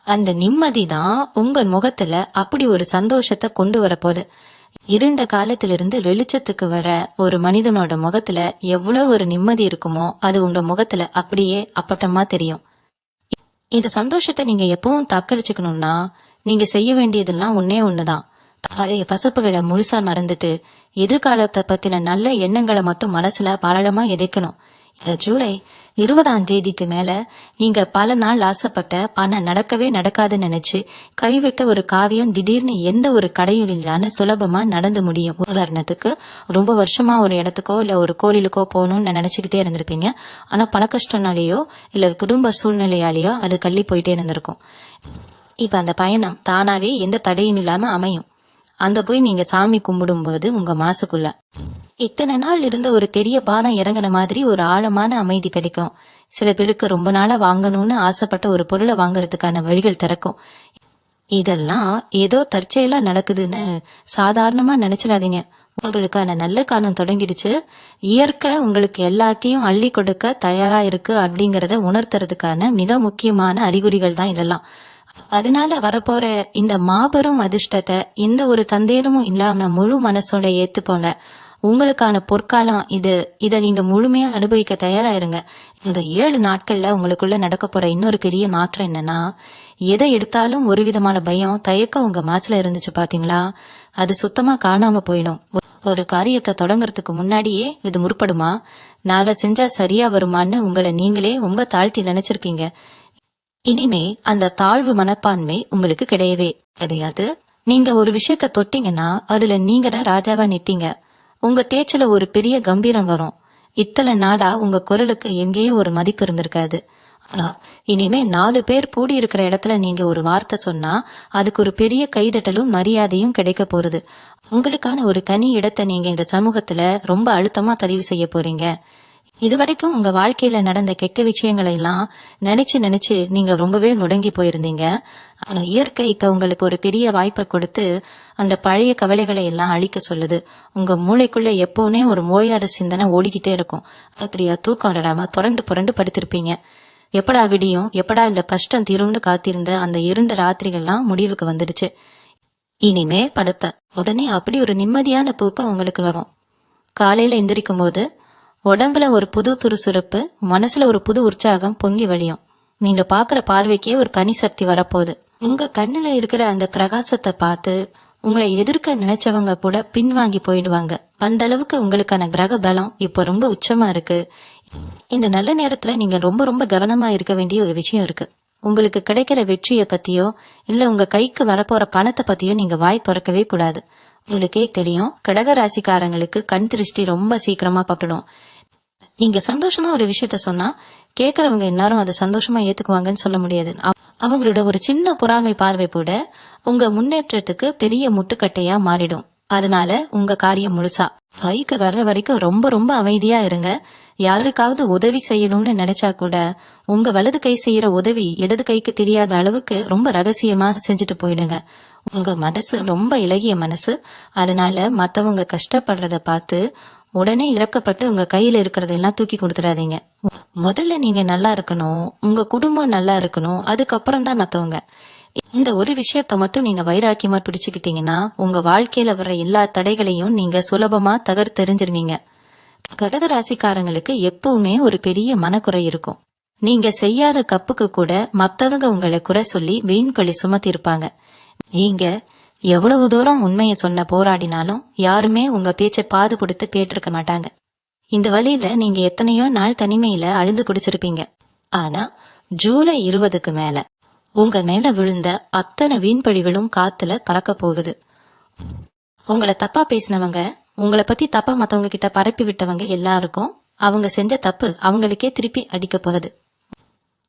அந்த நிம்மதி தான் உங்க முகத்துல அப்படி ஒரு சந்தோஷத்தை கொண்டு வரப்போகுது. இருண்ட காலத்திலிருந்து வெளிச்சத்துக்கு வர ஒரு மனிதனோட முகத்துல எவ்வளவு ஒரு நிம்மதி இருக்குமோ அது உங்க முகத்துல அப்படியே அப்பட்டமா தெரியும். இந்த சந்தோஷத்தை நீங்க எப்பவும் தக்கரிச்சுக்கணும்னா நீங்க செய்ய வேண்டியதெல்லாம் ஒன்னே ஒண்ணுதான். பழைய பசப்புகளை முழுசா மறந்துட்டு எதிர்காலத்தை பத்தின நல்ல எண்ணங்களை மட்டும் மனசுல பாராளமா எதைக்கணும். ஜூலை 20 மேல நீங்க பல நாள் ஆசைப்பட்ட ஆனா நடக்கவே நடக்காதுன்னு நினைச்சு கைவிட்ட ஒரு காவியம் திடீர்னு எந்த ஒரு கடையும் இல்லாம சுலபமா நடந்து முடியும். உதாரணத்துக்கு ரொம்ப வருஷமா ஒரு இடத்துக்கோ இல்ல ஒரு கோயிலுக்கோ போகணும்னு நினைச்சுக்கிட்டே இருந்திருப்பீங்க. ஆனா பண கஷ்டம்னாலேயோ இல்ல குடும்ப சூழ்நிலையாலேயோ அது கள்ளி போயிட்டே இருந்திருக்கும். இப்ப அந்த பயணம் தானாவே எந்த தடையும் இல்லாம அமையும். அந்த போய் நீங்க சாமி கும்பிடும் போது உங்க மாசுக்குள்ள இத்தனை நாள் இருந்த ஒரு பெரிய பாரம் இறங்கின மாதிரி ஒரு ஆழமான அமைதி கிடைக்கும். சில பேருக்கு ரொம்ப நாளா வாங்கணும்னு ஆசைப்பட்ட ஒரு பொருளை வாங்குறதுக்கான வழிகள் திறக்கும். இதெல்லாம் ஏதோ தற்செயலா நடக்குதுன்னு சாதாரணமா நினைச்சிடாதீங்க. உங்களுக்கான நல்ல காலம் தொடங்கிடுச்சு. இயற்கை உங்களுக்கு எல்லாத்தையும் அள்ளி கொடுக்க தயாரா இருக்கு அப்படிங்கறத உணர்த்துறதுக்கான மிக முக்கியமான அறிகுறிகள் தான் இதெல்லாம். அதனால வரப்போற இந்த மாபெரும் அதிர்ஷ்டத்தை எந்த ஒரு சந்தேகமும் இல்லாம முழு மனசோட ஏத்துப்போங்க. உங்களுக்கான பொற்காலம் இத நீங்க முழுமையா அனுபவிக்க தயாரா இருங்க. இந்த 7 நாட்கள்ல உங்களுக்குள்ள நடக்க போற இன்னொரு பெரிய மாற்றம் என்னன்னா, எதை எடுத்தாலும் ஒரு விதமான பயம் தயக்கம் உங்க மனசுல இருந்துச்சு பாத்தீங்களா, அது சுத்தமா காணாம போயிடும். ஒரு காரியத்தை தொடங்குறதுக்கு முன்னாடியே இது முற்படுமா, நாளை செஞ்சா சரியா வருமான்னு உங்களை நீங்களே ரொம்ப தாழ்த்தி நினைச்சிருக்கீங்க. இனிமே அந்த தாழ்வு மனப்பான்மை உங்களுக்கு கிடையவே கிடையாது. நீங்க ஒரு விஷயத்த தொட்டீங்கன்னா அதுல நீங்க தான் ராஜாவா நிப்பீங்க. உங்க பேச்சுல ஒரு பெரிய கம்பீரம் வரும். இத்தனை நாடா உங்க குரலுக்கு எங்கேயோ ஒரு மதிப்பு இருந்திருக்காது. ஆனா இனிமே 4 பேர் கூடி இருக்கிற இடத்துல நீங்க ஒரு வார்த்தை சொன்னா அதுக்கு ஒரு பெரிய கைதட்டலும் மரியாதையும் கிடைக்க போறது. உங்களுக்கான ஒரு தனி இடத்தை நீங்க இந்த சமூகத்துல ரொம்ப அழுத்தமா பதிவு செய்ய போறீங்க. இதுவரைக்கும் உங்க வாழ்க்கையில நடந்த கெட்ட விஷயங்களை எல்லாம் நினைச்சு நீங்க ரொம்பவே முடங்கி போயிருந்தீங்க. ஆனா இயற்கை இப்ப உங்களுக்கு ஒரு பெரிய வாய்ப்பை கொடுத்து அந்த பழைய கவலைகளை எல்லாம் அழிக்க சொல்லுது. உங்க மூளைக்குள்ள எப்பவுமே ஒரு ஓயாத சிந்தனை ஓடிக்கிட்டே இருக்கும். அப்படியா தூக்கம் விடாம புரண்டு படுத்திருப்பீங்க. எப்படா விடியும், எப்படா இந்த கஷ்டம் தீரும்னு காத்திருந்த அந்த இருண்ட ராத்திரிகள்லாம் முடிவுக்கு வந்துடுச்சு. இனிமே படுத்த உடனே அப்படி ஒரு நிம்மதியான தூக்கம் உங்களுக்கு வரும். காலையில எந்திரிக்கும் போது உடம்புல ஒரு புது துருசுறுப்பு, மனசுல ஒரு புது உற்சாகம் பொங்கி வழியும். நீங்க பாக்குற பார்வைக்கே ஒரு கனி சக்தி வரப்போகுது. உங்க கண்ணுல இருக்கிற அந்த பிரகாசத்தை பார்த்து உங்களை எதிர்க்க நினைச்சவங்க கூட பின்வாங்கி போயிடுவாங்க. அந்த அளவுக்கு உங்களுக்கான கிரக பலம் இப்ப ரொம்ப உச்சமா இருக்கு. இந்த நல்ல நேரத்துல நீங்க ரொம்ப ரொம்ப கவனமா இருக்க வேண்டிய ஒரு விஷயம் இருக்கு. உங்களுக்கு கிடைக்கிற வெற்றியை பத்தியோ இல்ல உங்க கைக்கு வரப்போற பணத்தை பத்தியோ நீங்க வாய் திறக்கவே கூடாது. உங்களுக்கே தெரியும், கடக ராசிக்காரங்களுக்கு கண் திருஷ்டி ரொம்ப சீக்கிரமா பட்டுடும். நீங்க சந்தோஷமா ஒரு விஷயத்த சொன்னா கேக்குறவங்க எல்லாரும் அதை சந்தோஷமா ஏத்துக்குவாங்கன்னு சொல்ல முடியாது. அவங்களோட ஒரு சின்ன பொறாமை பார்வை கூட உங்க முன்னேற்றத்துக்கு பெரிய முட்டுக்கட்டையா மாறிடும். அதனால உங்க காரியம் முழுசா கைக்கு வர்ற வரைக்கும் ரொம்ப ரொம்ப அமைதியா இருங்க. யாருக்காவது உதவி செய்யணும்னு நினைச்சா கூட உங்க வலது கை செய்யற உதவி இடது கைக்கு தெரியாத அளவுக்கு ரொம்ப ரகசியமா செஞ்சுட்டு போயிடுங்க. உங்க மனசு ரொம்ப இலகிய மனசு. அதனால மத்தவங்க கஷ்டப்படுறத பார்த்து உடனே இறக்கப்பட்டு உங்க கையில இருக்கிறதெல்லாம் தூக்கி கொடுத்துடாதீங்க. முதல்ல நீங்க நல்லா இருக்கணும், உங்க குடும்பம் நல்லா இருக்கணும், அதுக்கப்புறம் தான் மத்தவங்க. இந்த ஒரு விஷயத்த மட்டும் நீங்க வைராக்கியமா பிடிச்சுக்கிட்டீங்கன்னா உங்க வாழ்க்கையில வர்ற எல்லா தடைகளையும் நீங்க சுலபமா தகர்த்தெறிஞ்சிருவீங்க. கடக ராசிக்காரங்களுக்கு எப்பவுமே ஒரு பெரிய மனக்குறை இருக்கும். நீங்க செய்யாத தப்புக்கு கூட மத்தவங்க உங்களை குறை சொல்லி வீண் பழி சுமத்தி இருப்பாங்க. நீங்க எவ்வளவு தூரம் உண்மையை சொன்ன போராடினாலும் யாருமே உங்க பேச்சை பாது கொடுத்து கேட்டிருக்க மாட்டாங்க. இந்த வழியில நீங்க எத்தனையோ நாள் தனிமையில அழுது குடிச்சிருப்பீங்க. ஆனா ஜூலை 20க்கு மேல உங்க மேல விழுந்த அத்தனை வீண்பழிகளும் காத்துல பறக்க போகுது. உங்களை தப்பா பேசினவங்க, உங்களை பத்தி தப்பா மத்தவங்க கிட்ட பரப்பி விட்டவங்க எல்லாருக்கும் அவங்க செஞ்ச தப்பு அவங்களுக்கே திருப்பி அடிக்க போகுது.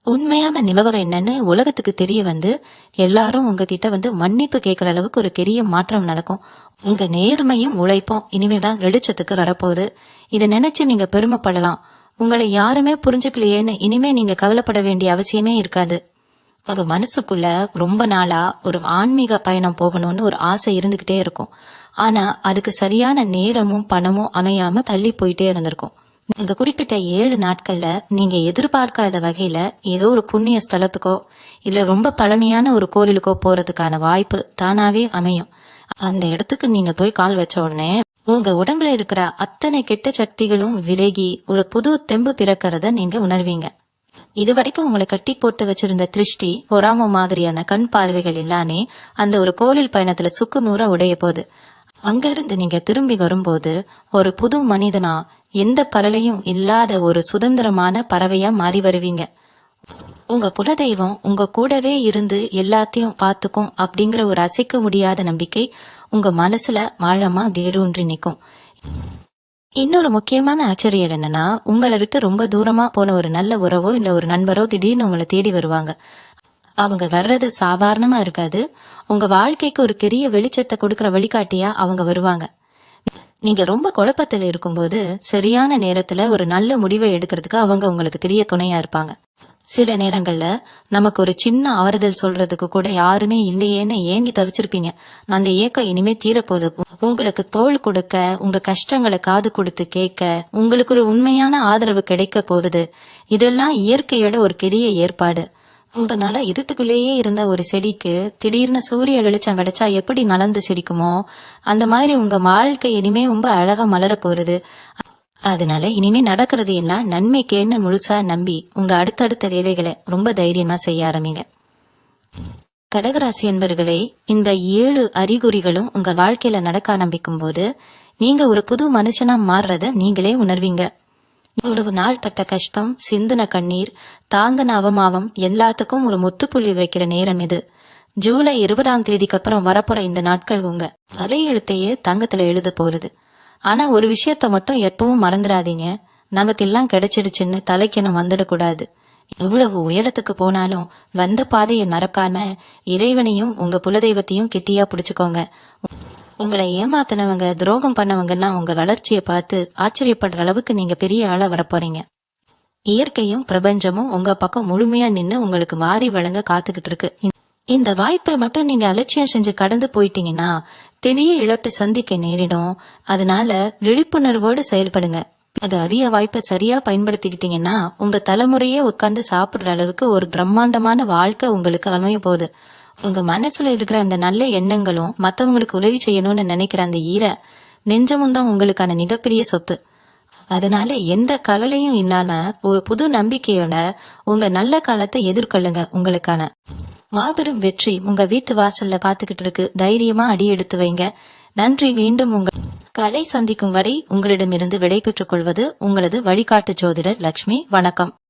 உண்மையான நிலவரம் என்னன்னு உலகத்துக்கு தெரிய வந்து எல்லாரும் உங்ககிட்ட வந்து மன்னிப்பு கேட்கற அளவுக்கு ஒரு பெரிய மாற்றம் நடக்கும். உங்க நேர்மையும் உழைப்பும் இனிமேதான் வெளிச்சத்துக்கு வரப்போகுது. இதை நினைச்சு நீங்க பெருமைப்படலாம். உங்களை யாருமே புரிஞ்சுக்கலையேன்னு இனிமே நீங்க கவலைப்பட வேண்டிய அவசியமே இருக்காது. உங்க மனசுக்குள்ள ரொம்ப நாளா ஒரு ஆன்மீக பயணம் போகணும்னு ஒரு ஆசை இருந்துகிட்டே இருக்கும். ஆனா அதுக்கு சரியான நேரமும் பணமும் அமையாம தள்ளி போயிட்டே இருந்திருக்கும். இந்த குறிப்பிட்ட 7 நாட்கள்ல நீங்க எதிர்பார்க்காத வகையில ஏதோ ஒரு புண்ணிய ஸ்தலத்துக்கோ இல்ல ரொம்ப பழமையான ஒரு கோயிலுக்கோ போறதுக்கான வாய்ப்பு தானாவே அமையும். அந்த இடத்துக்கு நீங்க போய் கால் வச்ச உடனே உங்க உடம்புல இருக்கிற அத்தனை கெட்ட சக்திகளும் விலகி ஒரு புது தெம்பு பிறக்கிறத நீங்க உணர்வீங்க. இதுவரைக்கும் உங்களை கட்டி போட்டு வச்சிருந்த திருஷ்டி, பொறாம மாதிரியான கண் பார்வைகள் எல்லாமே அந்த ஒரு கோவில் பயணத்துல சுக்குநூறா உடைய போகுது. அங்க இருந்து நீங்க திரும்பி வரும்போது ஒரு புது மனிதனா, எந்த கவலையும் இல்லாத ஒரு சுதந்திரமான பறவையா மாறி வருவீங்க. உங்க குலதெய்வம் உங்க கூடவே இருந்து எல்லாத்தையும் பார்த்துக்கும் அப்படிங்கிற ஒரு அசைக்க முடியாத நம்பிக்கை உங்க மனசுல ஆழமா வேரூன்றி நிற்கும். இன்னொரு முக்கியமான ஆச்சரியம் என்னன்னா, உங்களை விட்டு ரொம்ப தூரமா போன ஒரு நல்ல உறவோ இல்ல ஒரு நண்பரோ திடீர்னு உங்களை தேடி வருவாங்க. அவங்க வர்றது சாதாரணமா இருக்காது. உங்க வாழ்க்கைக்கு ஒரு பெரிய வெளிச்சத்தை கொடுக்கற வழிகாட்டியா அவங்க வருவாங்க. நீங்க ரொம்ப குழப்பத்துல இருக்கும்போது சரியான நேரத்துல ஒரு நல்ல முடிவை எடுக்கிறதுக்கு அவங்க உங்களுக்கு பெரிய துணையா இருப்பாங்க. சில நேரங்கள்ல நமக்கு ஒரு சின்ன ஆறுதல் சொல்றதுக்கு கூட யாருமே இல்லையேன்னு ஏங்கி தவிச்சிருப்பீங்க. அந்த ஏக்கம் இனிமே தீரப்போகுது. உங்களுக்கு தோள் கொடுக்க, உங்க கஷ்டங்களை காது கொடுத்து கேட்க உங்களுக்கு ஒரு உண்மையான ஆதரவு கிடைக்க போகுது. இதெல்லாம் இயற்கையோட ஒரு பெரிய ஏற்பாடு. உங்களால இருட்டுக்குள்ளேயே இருந்த ஒரு செடிக்கு திடீர்னு சூரிய வெளிச்சம் கிடைச்சா எப்படி மலர்ந்து சிரிக்குமோ அந்த மாதிரி உங்க வாழ்க்கை இனிமே ரொம்ப அழகா மலர போகுது. அதனால இனிமே நடக்கிறது எல்லாம் நன்மைக்கேன்னு முழுசா நம்பி உங்க அடுத்தடுத்த வேலைகளை ரொம்ப தைரியமா செய்ய ஆரம்பிங்க. கடகராசி என்பர்களே, இந்த 7 அறிகுறிகளும் உங்க வாழ்க்கையில நடக்க ஆரம்பிக்கும் போது நீங்க ஒரு புது மனுஷனா மாறுறத நீங்களே உணர்வீங்க. இவ்வளவு நாள் பட்ட கஷ்டம், சிந்தின கண்ணீர், தாங்கின அவமானம் எல்லாத்துக்கும் ஒரு முத்துப்புள்ளி வைக்கிற நேரம் இது. ஜூலை 20ஆம் தேதிக்கு அப்புறம் வரப்போற இந்த நாட்கள் உங்க தலையெழுத்தையே தங்கத்துல எழுத போறது. ஆனா ஒரு விஷயத்த மட்டும் எப்பவும் மறந்துடாதீங்க, நமக்கு எல்லாம் கிடைச்சிடுச்சுன்னு தலைக்கணும் வந்துடக்கூடாது. எவ்வளவு உயரத்துக்கு போனாலும் வந்த பாதையை மறக்காம இறைவனையும் உங்க குலதெய்வத்தையும் கெட்டியா பிடிச்சுக்கோங்க. உங்களை ஏமாத்தினவங்க, துரோகம் பண்ணவங்க எல்லாம் உங்க வளர்ச்சியை பார்த்து ஆச்சரியப்படுற அளவுக்கு நீங்க பெரிய ஆளா வரப்போறீங்க. இயற்கையும் பிரபஞ்சமும் உங்க பக்கம் முழுமையா நின்னு உங்களுக்கு மாறி வழங்க காத்துக்கிட்டு இருக்கு. இந்த வாய்ப்பை மட்டும் நீங்க அலட்சியம் செஞ்சு கடந்து போயிட்டீங்கன்னா பெரிய இழப்பை சந்திக்க நேரிடும். அதனால விழிப்புணர்வோடு செயல்படுங்க. அது அரிய வாய்ப்பை சரியா பயன்படுத்திக்கிட்டீங்கன்னா உங்க தலைமுறையே உட்கார்ந்து சாப்பிடுற அளவுக்கு ஒரு பிரம்மாண்டமான வாழ்க்கை உங்களுக்கு அமைய போகுது. உங்க மனசுல இருக்கிற அந்த நல்ல எண்ணங்களும் மத்தவங்களுக்கு உதவி செய்யணும்னு நினைக்கிற அந்த நெஞ்சமும் தான் உங்களுக்கான மிகப்பெரிய சொத்து. அதனால எந்த கவலையும் இல்லாம ஒரு புது நம்பிக்கையோட உங்க நல்ல காலத்தை எதிர்கொள்ளுங்க. உங்களுக்கான மாபெரும் வெற்றி உங்க வீட்டு வாசல்ல காத்துக்கிட்டு இருக்கு. தைரியமா அடி எடுத்து வைங்க. நன்றி. மீண்டும் உங்கள் கலை சந்திக்கும் வரை உங்களிடமிருந்து விடை பெற்றுக் கொள்வது உங்களது வழிகாட்டு ஜோதிடர் லட்சுமி. வணக்கம்.